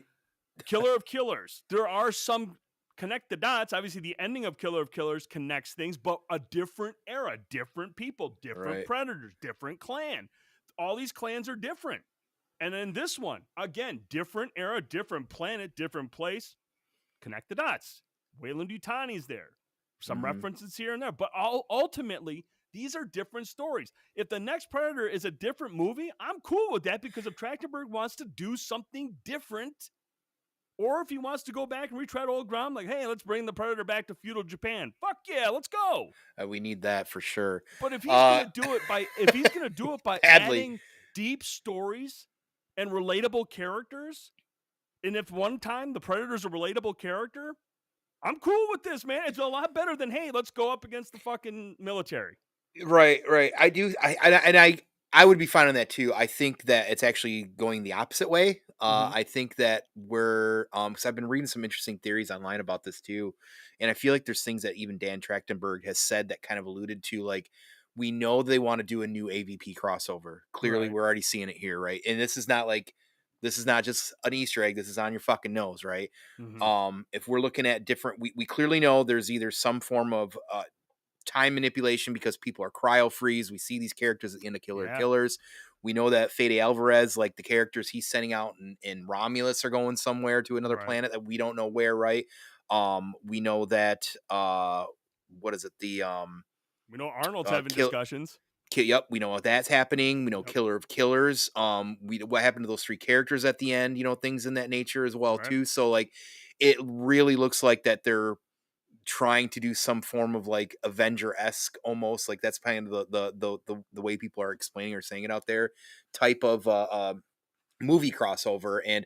Killer of Killers. There are some connect the dots. Obviously, the ending of Killer of Killers connects things, but a different era, different people, different predators, different clan. All these clans are different. And then this one, again, different era, different planet, different place. Connect the dots. Weyland-Yutani's there. Some references here and there. But ultimately, these are different stories. If the next Predator is a different movie, I'm cool with that, because if Trachtenberg wants to do something different, or if he wants to go back and retread old ground, like, hey, let's bring the Predator back to feudal Japan. Fuck yeah, let's go. We need that for sure. But if he's gonna do it by adding deep stories and relatable characters, and if one time the Predator's a relatable character, I'm cool with this, man. It's a lot better than, hey, let's go up against the fucking military. Right. I do. I would be fine on that too. I think that it's actually going the opposite way. I think that we're because I've been reading some interesting theories online about this too, and I feel like there's things that even Dan Trachtenberg has said that kind of alluded to, like, we know they want to do a new AVP crossover. Clearly, we're already seeing it here, right? And this is not just an Easter egg. This is on your fucking nose, right? If we're looking at different, we clearly know there's either some form of time manipulation because people are cryo freeze. We see these characters in the Killer Killers. We know that Fede Alvarez, like the characters he's sending out in Romulus, are going somewhere to another planet that we don't know where, right? We know that what is it? We know Arnold's having discussions. Yep, we know that's happening. We know Killer of Killers. What happened to those three characters at the end? You know, things in that nature as well too. So like, it really looks like that they're trying to do some form of like Avenger-esque, almost like that's kind of the way people are explaining or saying it out there, type of movie crossover. And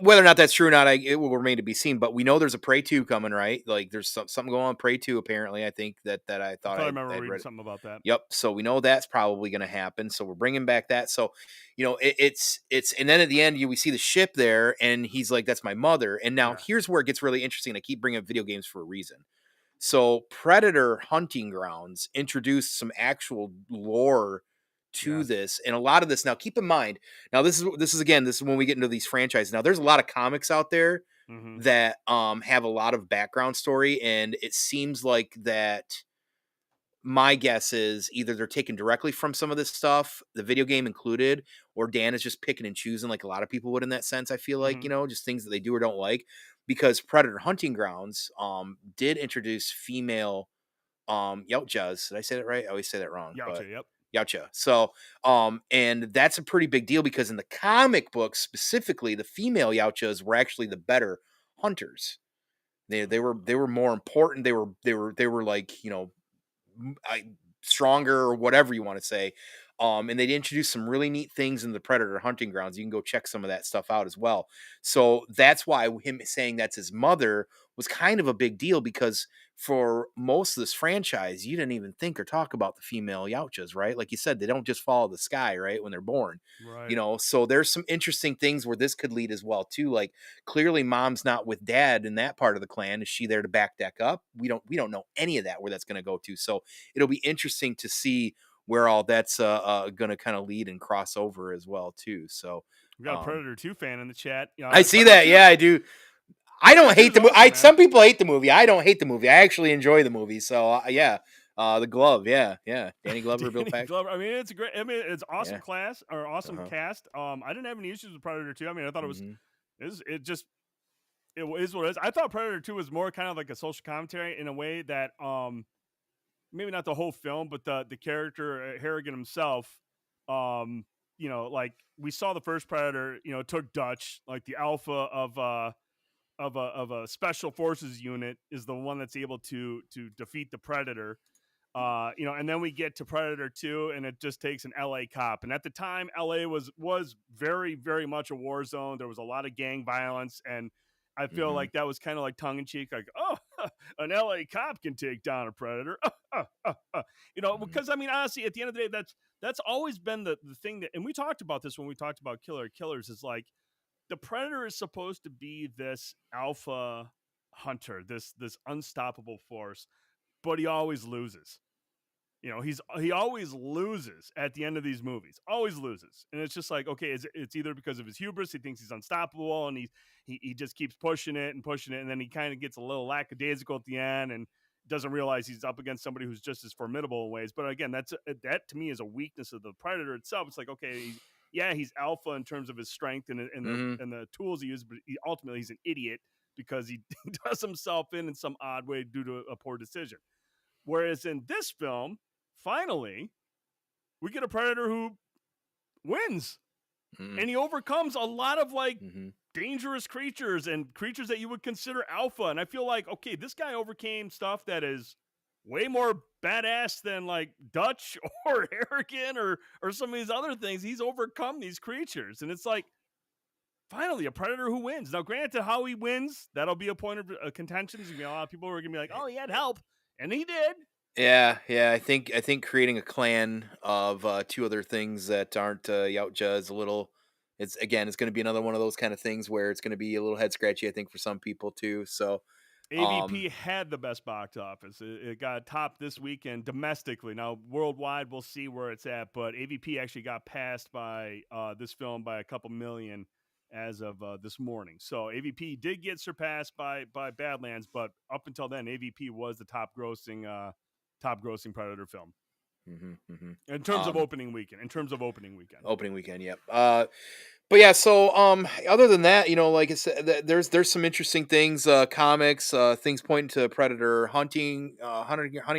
whether or not that's true or not, it will remain to be seen. But we know there's a Prey 2 coming, right? Like there's something going on with Prey 2 apparently. I think that I thought I remember reading something about that. Yep. So we know that's probably going to happen. So we're bringing back that. So, you know, it's and then at the end we see the ship there, and he's like, "That's my mother." And now here's where it gets really interesting. I keep bringing up video games for a reason. So Predator Hunting Grounds introduced some actual lore to this, and a lot of this. Now, keep in mind, now this is when we get into these franchises. Now, there's a lot of comics out there that have a lot of background story, and it seems like that. My guess is either they're taken directly from some of this stuff, the video game included, or Dan is just picking and choosing like a lot of people would in that sense. I feel like, you know, just things that they do or don't like, because Predator Hunting Grounds did introduce female Yautjas. Did I say that right? I always say that wrong. Yautja. So, and that's a pretty big deal, because in the comic books specifically, the female Yautjas were actually the better hunters. They were more important. They were like, you know, stronger or whatever you want to say. And they introduced some really neat things in the Predator Hunting Grounds. You can go check some of that stuff out as well. So that's why him saying that's his mother was kind of a big deal, because for most of this franchise, you didn't even think or talk about the female Yautjas, right? Like you said, they don't just follow the sky, right, when they're born. You know, so there's some interesting things where this could lead as well too. Like, clearly mom's not with dad in that part of the clan. Is she there to back Deck up? We don't know any of that, where that's going to go to. So it'll be interesting to see where all that's going to kind of lead and cross over as well too. So we got a Predator 2 fan in the chat. I see that. Yeah, I do. I don't hate the movie. Some people hate the movie. I don't hate the movie. I actually enjoy the movie. So yeah, the glove. Yeah. Danny Glover, Bill Paxton. I mean, it's great. I mean, it's awesome class or awesome cast. I didn't have any issues with Predator 2. I mean, I thought it was it is what it is. I thought Predator 2 was more kind of like a social commentary in a way that maybe not the whole film, but the character Harrigan himself, um, like we saw the first Predator, took Dutch, like the alpha of a special forces unit is the one that's able to defeat the Predator. And then we get to Predator 2 and it just takes an LA cop. And at the time, LA was very, very much a war zone. There was a lot of gang violence, and I feel Mm-hmm. like that was kind of like tongue in cheek, like, oh, an LA cop can take down a Predator. Mm-hmm. Because I mean, honestly, at the end of the day, that's always been the thing that, and we talked about this when we talked about Killers, is like the Predator is supposed to be this alpha hunter, this unstoppable force, but he always loses. He always loses at the end of these movies. Always loses, and it's just like, okay, it's either because of his hubris, he thinks he's unstoppable, and he just keeps pushing it, and then he kind of gets a little lackadaisical at the end, and doesn't realize he's up against somebody who's just as formidable in ways. But again, that to me is a weakness of the Predator itself. It's like, okay, he's alpha in terms of his strength Mm-hmm. and the tools he uses, but ultimately he's an idiot because he does himself in some odd way due to a poor decision. Whereas in this film, finally, we get a Predator who wins, Mm-hmm. and he overcomes a lot of like Mm-hmm. dangerous creatures and creatures that you would consider alpha. And I feel like, okay, this guy overcame stuff that is way more badass than like Dutch or Harrigan or some of these other things. He's overcome these creatures, and it's like, finally, a Predator who wins. Now, granted, how he wins, that'll be a point of contention. There's gonna be a lot of people who are gonna be like, "Oh, he had help," and he did. Yeah. I think creating a clan of two other things that aren't Yautja is a little. It's going to be another one of those kind of things where it's going to be a little head scratchy. I think for some people too. So, um, AVP had the best box office. It got topped this weekend domestically. Now, worldwide, we'll see where it's at. But AVP actually got passed by this film by a couple million as of this morning. So AVP did get surpassed by Badlands, but up until then, AVP was the top grossing Predator film mhm, mhm. in terms of um, opening weekend. In terms of opening weekend. opening weekend. Yep. But yeah, so other than that, like I said, there's some interesting things, comics, things pointing to Predator hunting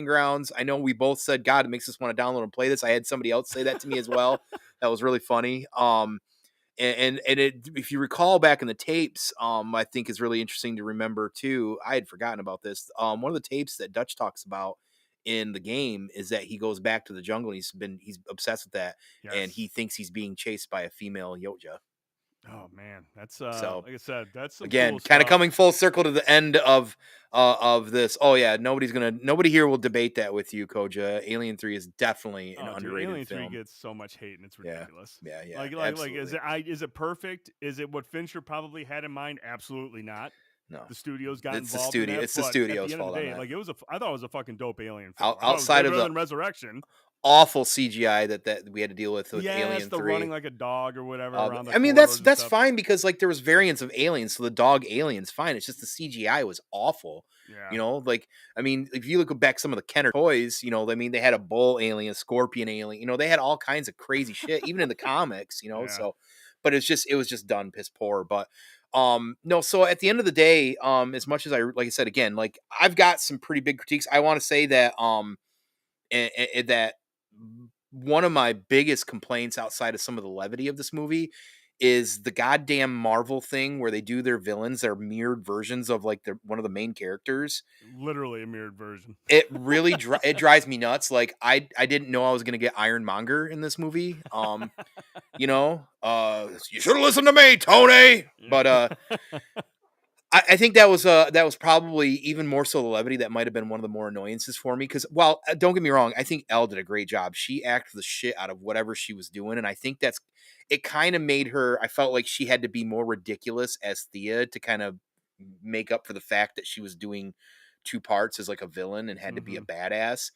grounds. I know we both said, God, it makes us want to download and play this. I had somebody else say that to me as well. That was really funny. And if you recall back in the tapes, I think is really interesting to remember too. I had forgotten about this. One of the tapes that Dutch talks about in the game is that he goes back to the jungle. And he's obsessed with that, and he Yes. thinks he's being chased by a female Yoja. Oh man, that's So like I said, that's some again, cool kind of stuff. coming full circle to the end of this. Oh yeah, nobody here will debate that with you, Koja. Alien 3 is definitely an Oh, dude, underrated Alien 3 film. gets so much hate and it's Yeah, ridiculous. yeah, Like absolutely. is it perfect? Is it what Fincher probably had in mind? Absolutely not. No, The studios got it's the involved in studio. that, It's the but at the studio's end of the fault on day, that. like I thought it was a fucking dope Alien film. I thought it was Outside way of better the than Resurrection. awful CGI that we had to deal with Yes, Alien the running 3. like a dog or whatever around the I mean, that's corridors and that's stuff. fine because like there was variants of aliens, so the dog alien's fine. It's just the CGI was awful. Yeah, Like I mean, if you look back some of the Kenner toys, I mean, they had a bull alien, a scorpion alien. They had all kinds of crazy shit, even in the comics. yeah. So, but it was just done piss poor. But no. So at the end of the day, as much as like I said again, like I've got some pretty big critiques. I want to say that that one of my biggest complaints outside of some of the levity of this movie is the goddamn Marvel thing where they do their villains, their mirrored versions of like one of the main characters. Literally a mirrored version. It really it drives me nuts. Like I didn't know I was gonna get Ironmonger in this movie. You should have listened to me, Tony. But I think that was probably even more so the levity that might have been one of the more annoyances for me because well, don't get me wrong, I think Elle did a great job. She acted the shit out of whatever she was doing, and I think it kind of made her. I felt like she had to be more ridiculous as Thea to kind of make up for the fact that she was doing two parts as like a villain and had to be a Hmm. badass.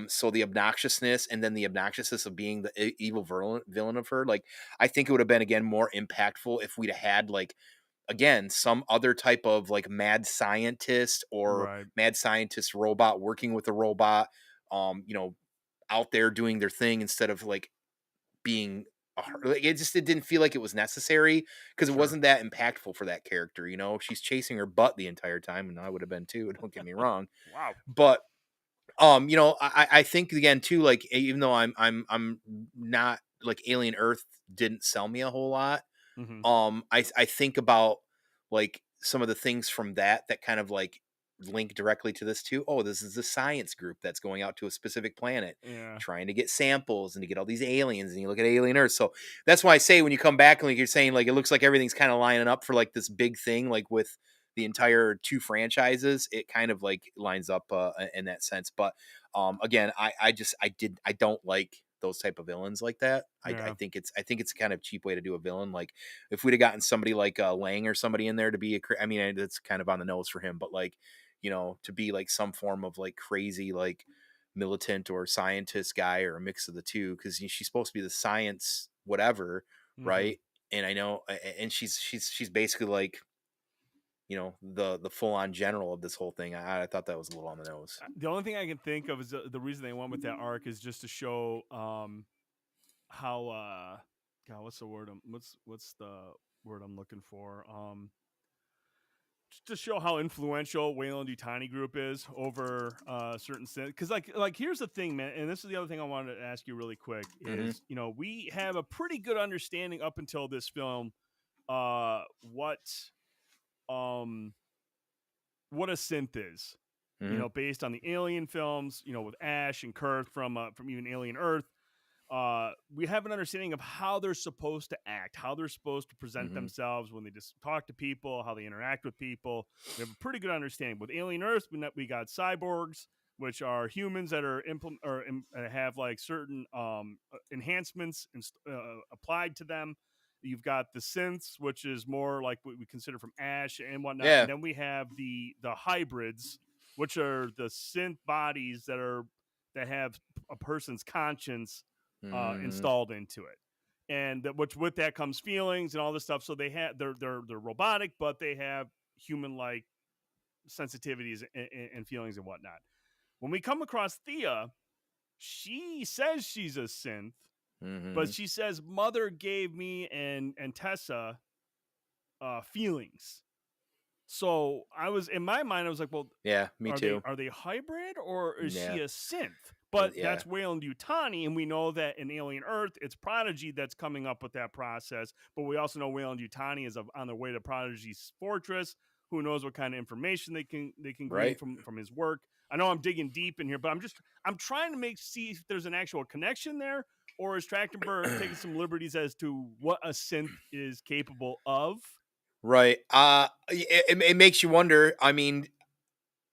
So the obnoxiousness and then the obnoxiousness of being the evil villain of her, like I think it would have been again more impactful if we'd have had like again some other type of like mad scientist or Right. mad scientist robot working with a robot um you know out there doing their thing instead of like being like, it didn't feel like it was necessary because it Sure. wasn't that impactful for that character. You know, she's chasing her butt the entire time, and I would have been too. Don't get me wrong, Wow. but you know, I think again too, like even though I'm not like Alien Earth didn't sell me a whole lot. Hmm. I think about like some of the things from that kind of like link directly to this too. Oh, this is a science group that's going out to a specific planet Yeah. trying to get samples and to get all these aliens, and you look at Alien Earth. So that's why I say when you come back and like you're saying like it looks like everything's kind of lining up for like this big thing like with the entire two franchises, it kind of like lines up in that sense. But again, I don't like those type of villains like that. Yeah. I think it's kind of cheap way to do a villain. Like if we'd have gotten somebody like Lang or somebody in there to be I mean, that's kind of on the nose for him, but like, you know, to be like some form of like crazy like militant or scientist guy or a mix of the two, because she's supposed to be the science whatever, Hmm. right? And I know, and she's basically like, you know, the full on general of this whole thing. I thought that was a little on the nose. The only thing I can think of is the reason they went with that arc is just to show how God, what's the word? What's the word I'm looking for? Just to show how influential Wayland-Yutani Group is over certain sin. Because like here's the thing, man, and this is the other thing I wanted to ask you really quick Hmm. is we have a pretty good understanding up until this film um what a synth is. Hmm. Based on the Alien films, with Ash and Kurth from even Alien Earth, we have an understanding of how they're supposed to act, how they're supposed to present Hmm. themselves when they just talk to people, how they interact with people. We have a pretty good understanding. With Alien Earth, we got cyborgs, which are humans that are have like certain enhancements applied to them. You've got the synths, which is more like what we consider from Ash and whatnot, and Yeah. then we have the hybrids, which are the synth bodies that have a person's conscience Hmm. installed into it, and which with that comes feelings and all this stuff. So they're robotic, but they have human like sensitivities and feelings and whatnot. When we come across Thea, she says she's a synth, but Hmm. she says mother gave me and Tessa feelings. So I was in my mind, I was like, well, Yeah, me are they too. are they hybrid or is Yeah. she a synth? But Yeah. that's Wayland-Yutani, and we know that in Alien Earth, it's Prodigy that's coming up with that process. But we also know Wayland-Yutani is on their way to Prodigy's fortress. Who knows what kind of information they can glean Right. from his work? I know I'm digging deep in here, but I'm trying to see if there's an actual connection there, or is Trachtenberg taking some liberties as to what a synth is capable of? Right. It makes you wonder. I mean,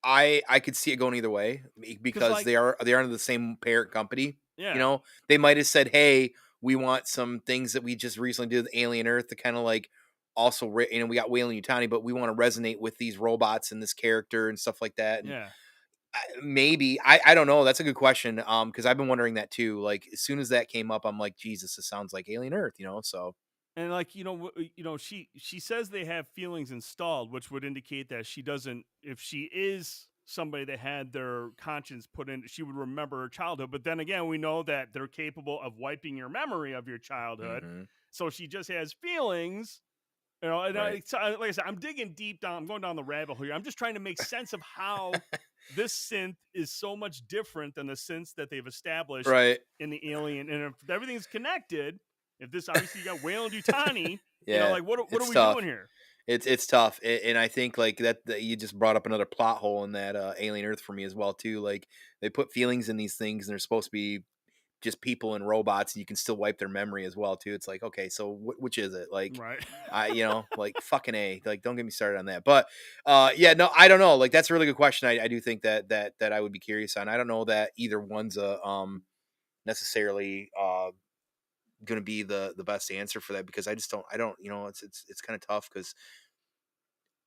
I could see it going either way Because because like, they are under the same parent company. You yeah, know, they might have said, "Hey, we want some things that we just recently did with Alien Earth to kind of like also, you know, we got Wayland Utani, but we want to resonate with these robots and this character and stuff like that." And yeah. maybe I don't know. That's a good question. Because I've been wondering that too. Like as soon as that came up, I'm like, Jesus, this sounds like Alien Earth. You know, so And like she says they have feelings installed, which would indicate that she doesn't. If she is somebody that had their conscience put in, she would remember her childhood. But then again, we know that they're capable of wiping your memory of your childhood. hmm, So she just has feelings. And right. like I said, I'm digging deep down. I'm going down the rabbit hole here. I'm just trying to make sense of how this synth is so much different than the synths that they've established Right. in the Alien. And if everything's connected, if this obviously you got Whale and Dutani, Yeah, like what are it's we doing tough. here? It's tough, and I think like that you just brought up another plot hole in that Alien Earth for me as well too. Like they put feelings in these things, and they're supposed to be just people and robots, and you can still wipe their memory as well too. It's like okay, so which is it? Like Right. I, you know, like fucking a, like don't get me started on that. But yeah, no, I don't know. Like that's a really good question. I do think that I would be curious on. I don't know that either one's a necessarily going to be the best answer for that because I don't, you know, it's kind of tough because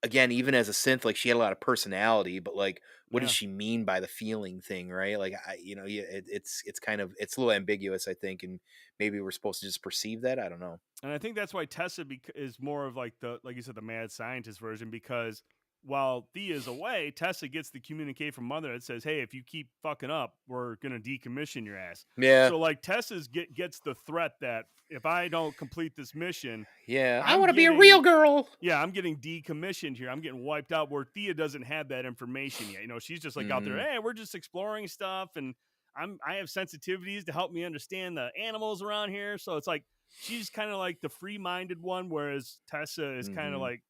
again, even as a synth, like she had a lot of personality, but like, what does Yeah. she mean by the feeling thing, right? Like, you know, yeah, it's kind of it's a little ambiguous, I think, and maybe we're supposed to just perceive that. I don't know. And I think that's why Tessa is more of like the like you said the mad scientist version because while Thea's away, Tessa gets the communique from Mother that says, "Hey, if you keep fucking up, we're gonna decommission your ass." Yeah. So like Tessa's gets the threat that if I don't complete this mission, Yeah. I I'm want to be a real getting girl. yeah, I'm getting decommissioned here. I'm getting wiped out. Where Thea doesn't have that information yet. You know, she's just like out there. Hmm. Hey, we're just exploring stuff, and I have sensitivities to help me understand the animals around here. So it's like she's kind of like the free-minded one, whereas Tessa is kind of Hmm. like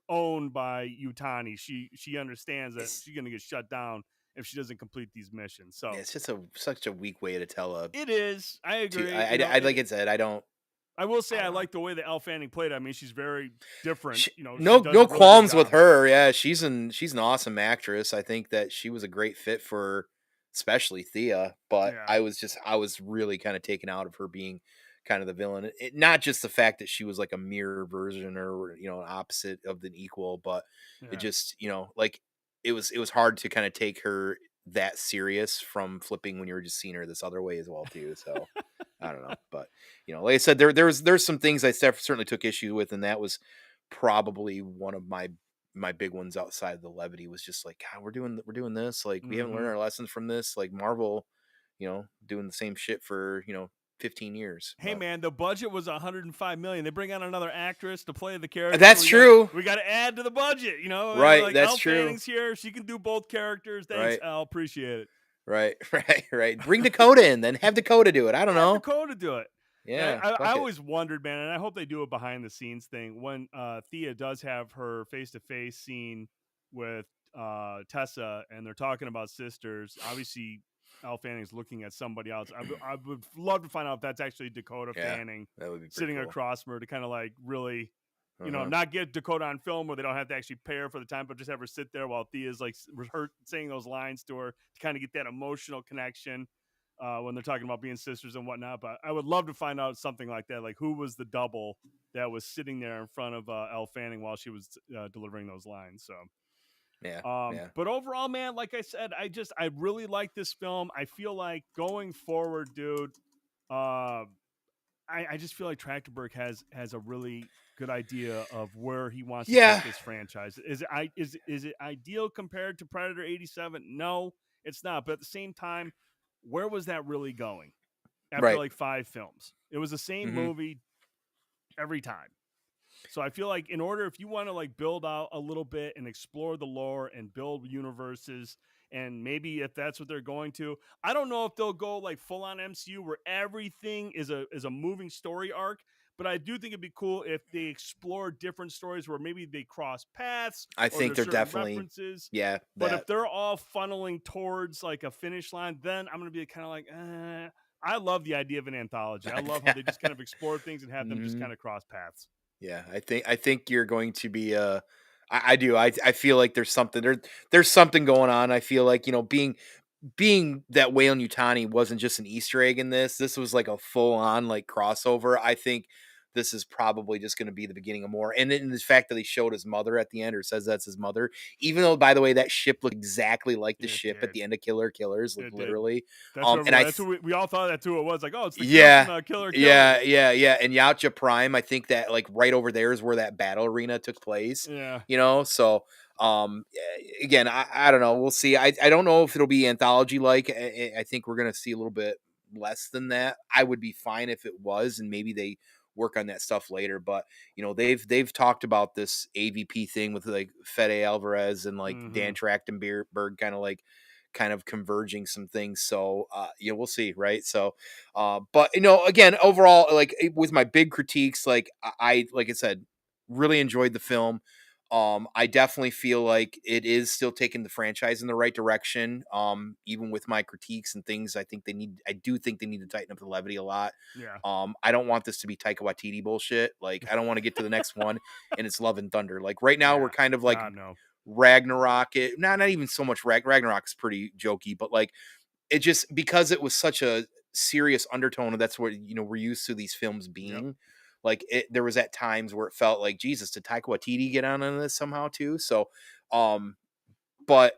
owned by Utani. She understands that she's gonna get shut down if she doesn't complete these missions. Yeah, So it's just such a weak way to tell a. it is. I To agree. You know, I like I said, I don't. I will say I I don't know. like the way that Elle Fanning played. I mean, she's very different. She, You know, she no does a no really good qualms with job. her. Yeah, she's an awesome actress. I think that she was a great fit for especially Thea, but Yeah. I was really kind of taken out of her being kind of the villain. Not just the fact that she was like a mirror version or an opposite of the equal, but it Yeah. just, like it was hard to kind of take her that serious from flipping when you were just seeing her this other way as well too. So I don't know, but like I said, there's some things I certainly took issue with, and that was probably one of my big ones outside of the levity. Was just like, God, we're doing this, like we haven't learned Hmm. our lessons from this, like Marvel, doing the same shit for 15 years. Hey But man, the budget was 105 million. They bring out another actress to play the character. that's true, We got to add to the budget. You know, right? like That's Elle true, Fanning's here. She can do both characters. Thanks, right, Elle. Appreciate it. right, right. Bring Dakota in, then have Dakota do it. I don't Have know. Dakota do it. Yeah, Yeah, I fuck it. always wondered, man, and I hope they do a behind the scenes thing when Thea does have her face to face scene with Tessa, and they're talking about sisters. Obviously, Elle Fanning's looking at somebody else. I would love to find out if that's actually Dakota Yeah, Fanning that would be pretty sitting cool. across from her to kind of like really, Uh-huh. not get Dakota on film where they don't have to actually pay her for the time, but just have her sit there while Thea's like saying those lines to her to kind of get that emotional connection when they're talking about being sisters and whatnot. But I would love to find out something like that, like who was the double that was sitting there in front of Elle Fanning while she was delivering those lines. So. Yeah, yeah, But overall, man, like I said, I really like this film. I feel like going forward, dude, uh, I just feel like Trachtenberg has a really good idea of where he wants to take yeah. this franchise. Is it ideal compared to Predator 87? No, it's not. But at the same time, where was that really going after Right. like 5 films? It was the same Hmm. movie every time. So I feel like in order, if you want to like build out a little bit and explore the lore and build universes, and maybe if that's what they're going to, I don't know if they'll go like full on MCU where everything is a moving story arc. But I do think it'd be cool if they explore different stories where maybe they cross paths I or think there's they're certain definitely, references. yeah, But if that. they're all funneling towards like a finish line, then I'm gonna be kind of like, I love the idea of an anthology. I love how they just kind of explore things and have them just Hmm. kind of cross paths. Yeah, I think you're going to be I do. I feel like there's something going on. I feel like, being that Whale and Utani wasn't just an Easter egg in this. This was like a full on like crossover. I think this is probably just going to be the beginning of more. And then the fact that they showed his mother at the end, or says that's his mother, even though, by the way, that ship looked exactly like the It ship at did. the end of Killer Killers, like It did. literally. That's what And that's what we all thought that's who it was. Like, oh, it's the killer from Yeah. Killer Yeah, Killers. yeah, yeah. And Yautja Prime, I think that like right over there is where that battle arena took place. Yeah. So again, I don't know. We'll see. I don't know if it'll be anthology like. I think we're gonna see a little bit less than that. I would be fine if it was, and maybe they work on that stuff later. But they've talked about this AVP thing with like Fede Alvarez and like Mm-hmm. Dan Trachtenberg kind of converging some things. So we'll see, right? So but again, overall, like with my big critiques, like like I said, really enjoyed the film. I definitely feel like it is still taking the franchise in the right direction. Even with my critiques and things, I do think they need to tighten up the levity a lot. Yeah. I don't want this to be Taika Waititi bullshit. Like, I don't want to get to the next one and it's Love and Thunder. Like right now, we're Yeah. kind of like God no. Ragnarok. Not even so much Ragnarok is pretty jokey, but like it just, because it was such a serious undertone, and that's what we're used to these films Yep. being. Like there was at times where it felt like, Jesus, did Taika Waititi get on this somehow too? So, um, but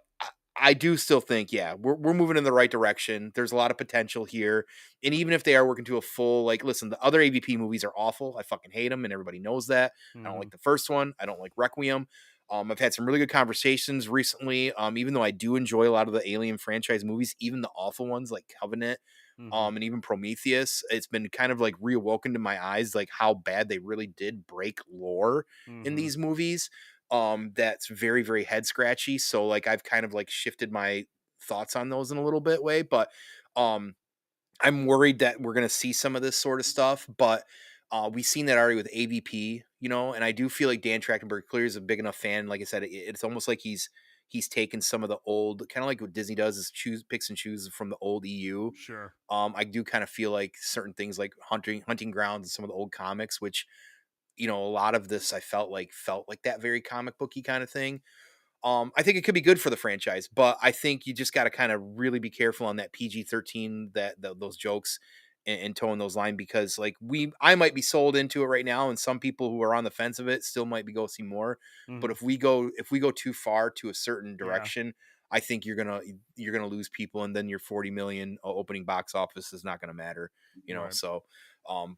I do still think, yeah, we're moving in the right direction. There's a lot of potential here, and even if they are working to a full, like, listen, the other AVP movies are awful. I fucking hate them, and everybody knows that. I don't Mm-hmm. like the first one. I don't like Requiem. I've had some really good conversations recently. Even though I do enjoy a lot of the Alien franchise movies, even the awful ones like Covenant, Mm-hmm. and even Prometheus, it's been kind of like reawoken to my eyes, like how bad they really did break lore in Mm-hmm. these movies. That's very, very head scratchy. So like I've kind of like shifted my thoughts on those in a little bit way, but um I'm worried that we're gonna see some of this sort of stuff, but we've seen that already with AVP, and I do feel like Dan Trachtenberg clearly is a big enough fan. Like I said, it's almost like he's taken some of the old, kind of like what Disney does, is picks and chooses from the old EU. Sure. I do kind of feel like certain things like hunting grounds and some of the old comics, which a lot of this I felt like that very comic booky kind of thing. I think it could be good for the franchise, but I think you just got to kind of really be careful on that PG-13, those jokes, and towing those line, because like I might be sold into it right now, and some people who are on the fence of it still might be go see more. But Mm-hmm. if we go too far to a certain Yeah. direction, I think you're gonna lose people, and then your 40 million opening box office is not gonna matter. Right. So,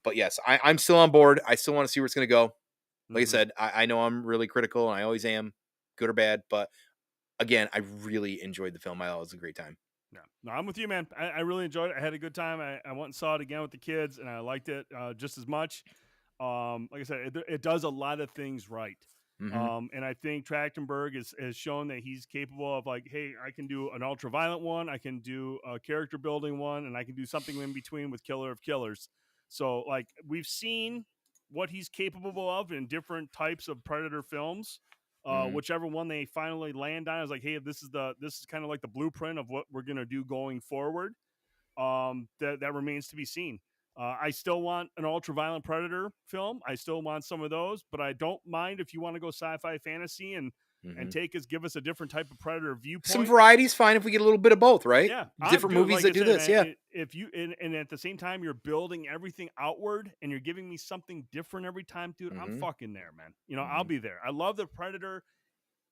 but yes, I'm still on board. I still want to see where it's gonna go. Like I Mm-hmm. said, I know I'm really critical, and I always am, good or bad. But again, I really enjoyed the film. I thought it was a great time. Yeah, no, I'm with you, man. I really enjoyed it. I had a good time. I went and saw it again with the kids, and I liked it just as much. Like I said, it does a lot of things right. Hmm. And I think Trachtenberg has shown that he's capable of, like, hey, I can do an ultra violent one, I can do a character building one, and I can do something in between with Killer of Killers. So, like, we've seen what he's capable of in different types of Predator films. Hmm. Whichever one they finally land on is like, hey, this is kind of like the blueprint of what we're gonna do going forward. That remains to be seen. I still want an ultra violent predator film. I still want some of those, but I don't mind if you want to go sci-fi fantasy and Hmm. give us a different type of predator Some viewpoint. variety is fine if we get a little bit of both, right? Yeah, I'm Different dude. movies Like I that do said, this, man, yeah. if you and at the same time you're building everything outward and you're giving me something different every time, dude, I'm Hmm. fucking there, man. I'll Hmm. be there. I love the predator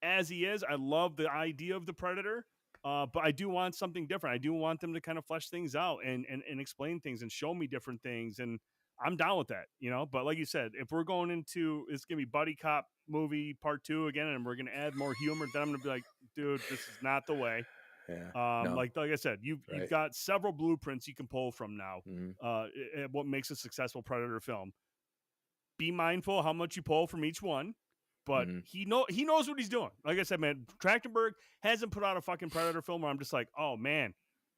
as he is. I love the idea of the predator. But I do want something different. I do want them to kind of flesh things out and explain things and show me different things. And I'm down with that. But like you said, if we're going into it's gonna be buddy cop movie part 2 again, and we're gonna add more humor, then I'm gonna be like, dude, this is not the way. Yeah. Um, No. like like I said, you've Right. got several blueprints you can pull from now. Hmm. What makes a successful predator film. Be mindful how much you pull from each one, but Hmm. he knows what he's doing. Like I said, man, Trachtenberg hasn't put out a fucking Predator film where I'm just like, oh man,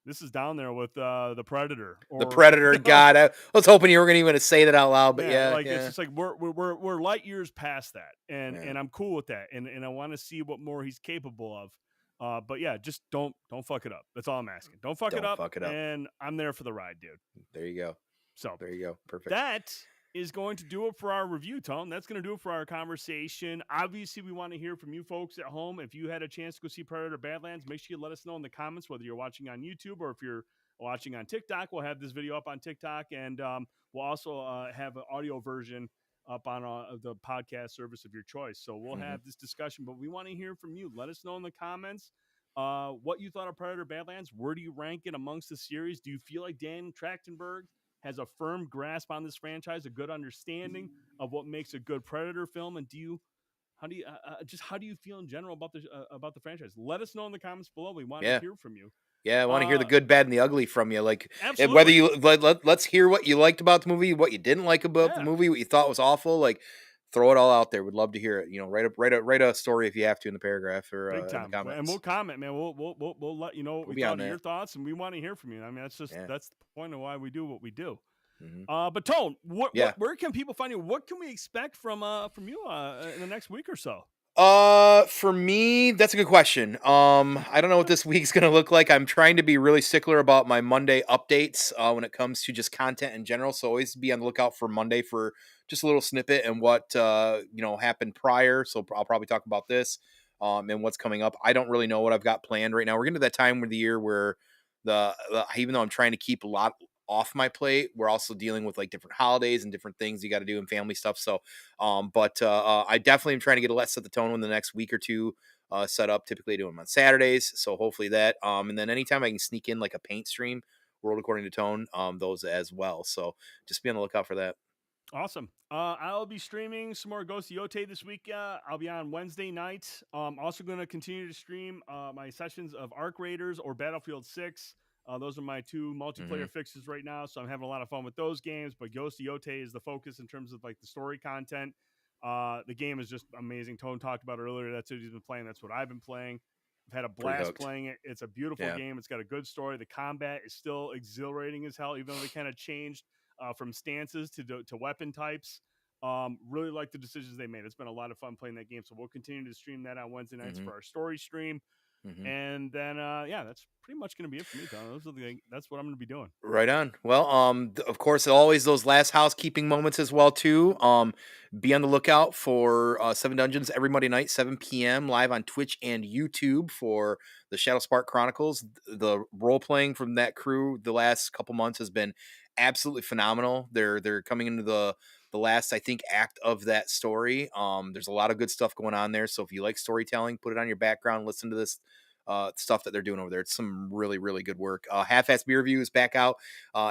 this is down there with the Predator, The or Predator. God, I was hoping you were going to even say that out loud, but yeah, yeah, like it's yeah, just like we're light years past that, and yeah. and I'm cool with that, and I want to see what more he's capable of. But yeah, just don't fuck it up. That's all I'm asking. Don't fuck it Don't up, fuck it up. and I'm there for the ride, dude. There you go. So There you go. Perfect. that is going to do it for our review, Tone. That's going to do it for our conversation. Obviously, we want to hear from you folks at home. If you had a chance to go see Predator Badlands, make sure you let us know in the comments, whether you're watching on YouTube or if you're watching on TikTok. We'll have this video up on TikTok, and we'll also have an audio version up on the podcast service of your choice. So we'll Hmm. have this discussion, but we want to hear from you. Let us know in the comments what you thought of Predator Badlands. Where do you rank it amongst the series? Do you feel like Dan Trachtenberg has a firm grasp on this franchise, a good understanding of what makes a good Predator film, and how do you feel in general about the franchise? Let us know in the comments below. We want to Yeah. hear from you. Yeah, I want to hear the Uh, good, bad, and the ugly from you. Like, whether Absolutely, you let's hear what you liked about the movie, what you didn't like about the yeah, movie, what you thought was awful. Like, throw it all out there. Would love to hear it. Write a story if you have to in the paragraph or big in the time. And we'll comments. comment, man. We'll let you know what We'll we be on thought of your that. thoughts, and we want to hear from you. I mean, Yeah. that's the point of why we do what we do. Hmm. But Tone, Yeah. where can people find you? What can we expect from you in the next week or so? For me, that's a good question. I don't know what this week's gonna look like. I'm trying to be really stickler about my Monday updates when it comes to just content in general. So always be on the lookout for Monday for just a little snippet and what happened prior. So I'll probably talk about this and what's coming up. I don't really know what I've got planned right now. We're getting to that time of the year where even though I'm trying to keep a lot off my plate, we're also dealing with like different holidays and different things you got to do and family stuff. So but I definitely am trying to get a let set the tone in the next week or two set up. Typically I do them on Saturdays, so hopefully that. And then anytime I can sneak in like a paint stream, World According to Tone, those as well. So just be on the lookout for that. Awesome. I'll be streaming some more Ghost of Yote this week. I'll be on Wednesday night. Also going to continue to stream my sessions of Arc Raiders or Battlefield 6. Those are my two multiplayer fixes right now, so I'm having a lot of fun with those games. But Ghost of Yote is the focus in terms of like the story content. The game is just amazing. Tone talked about it earlier. That's what he's been playing. That's what I've been playing. I've had a Pretty blast hooked. playing it. It's a beautiful Yeah. game. It's got a good story. The combat is still exhilarating as hell, even though they kind of changed from stances to weapon types. Really like the decisions they made. It's been a lot of fun playing that game. So we'll continue to stream that on Wednesday nights for our story stream. And then, that's pretty much going to be it for me, Tom. That's what I'm going to be doing. Right on. Well, of course, always those last housekeeping moments as well too. Be on the lookout for Seven Dungeons every Monday night, 7 p.m. live on Twitch and YouTube for the Shadow Spark Chronicles. The role playing from that crew the last couple months has been absolutely phenomenal. They're coming into the last, I think, act of that story. There's a lot of good stuff going on there. So if you like storytelling, put it on your background. Listen to this stuff that they're doing over there. It's some really, really good work. Half-Ass Beer Review is back out,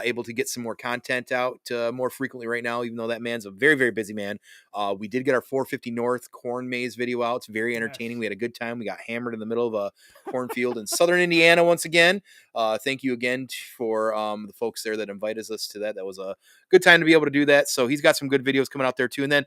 able to get some more content out more frequently right now, even though that man's a very, very busy man. We did get our 450 North corn maze video out. It's very entertaining. Yes. We had a good time. We got hammered in the middle of a cornfield in southern Indiana once again. Thank you again for the folks there that invited us to that. That was a good time to be able to do that. So he's got some good videos coming out there too. And then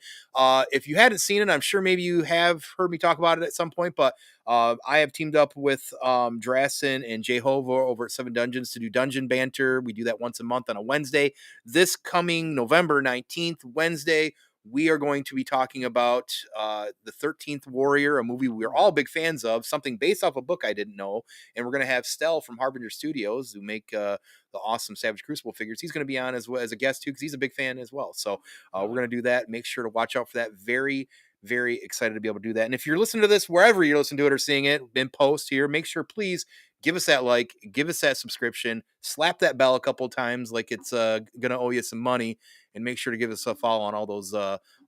if you hadn't seen it, I'm sure maybe you have heard me talk about it at some point, but I have teamed up with Drassen and Jehovah over at Seven Dungeons to do Dungeon Banter. We do that once a month on a Wednesday. This coming November 19th, Wednesday, we are going to be talking about The 13th Warrior, a movie we're all big fans of, something based off a book I didn't know. And we're going to have Stell from Harbinger Studios, who make the awesome Savage Crucible figures. He's going to be on as a guest too, because he's a big fan as well. So we're going to do that. Make sure to watch out for that. Very, very excited to be able to do that. And if you're listening to this, wherever you're listening to it or seeing it in post here, make sure, please, give us that like, give us that subscription, slap that bell a couple times like it's going to owe you some money, and make sure to give us a follow on all those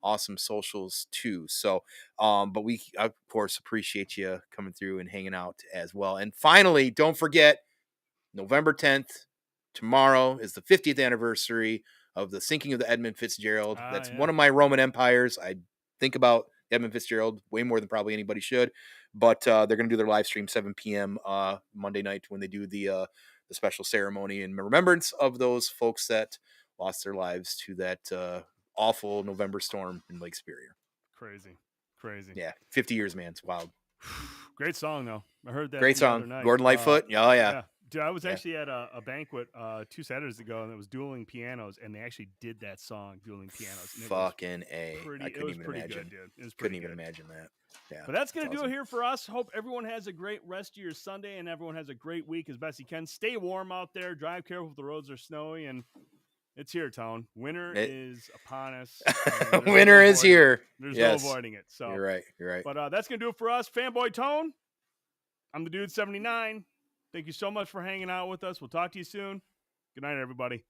awesome socials too. So, but we, of course, appreciate you coming through and hanging out as well. And finally, don't forget, November 10th, tomorrow is the 50th anniversary of the sinking of the Edmund Fitzgerald. That's one of my Roman empires. I think about Edmund Fitzgerald way more than probably anybody should, but they're going to do their live stream 7 p.m. Monday night when they do the special ceremony in remembrance of those folks that lost their lives to that awful November storm in Lake Superior. Crazy. Yeah, 50 years, man. It's wild. Great song, though. I heard that Great the song. other night. Gordon Lightfoot. Oh, yeah. Dude, I was actually at a banquet 2 Saturdays ago, and it was dueling pianos, and they actually did that song, dueling pianos. And Fucking A. I couldn't even pretty imagine. good, dude. It was Couldn't pretty even good. imagine that. Yeah. But that's going to do it here for us. Hope everyone has a great rest of your Sunday, and everyone has a great week as best you can. Stay warm out there. Drive careful if the roads are snowy, and it's here, Tone. Winter is upon us. Winter is here. There's no avoiding it. So You're right. But that's going to do it for us. Fanboy Tone, I'm the Dude79. Thank you so much for hanging out with us. We'll talk to you soon. Good night, everybody.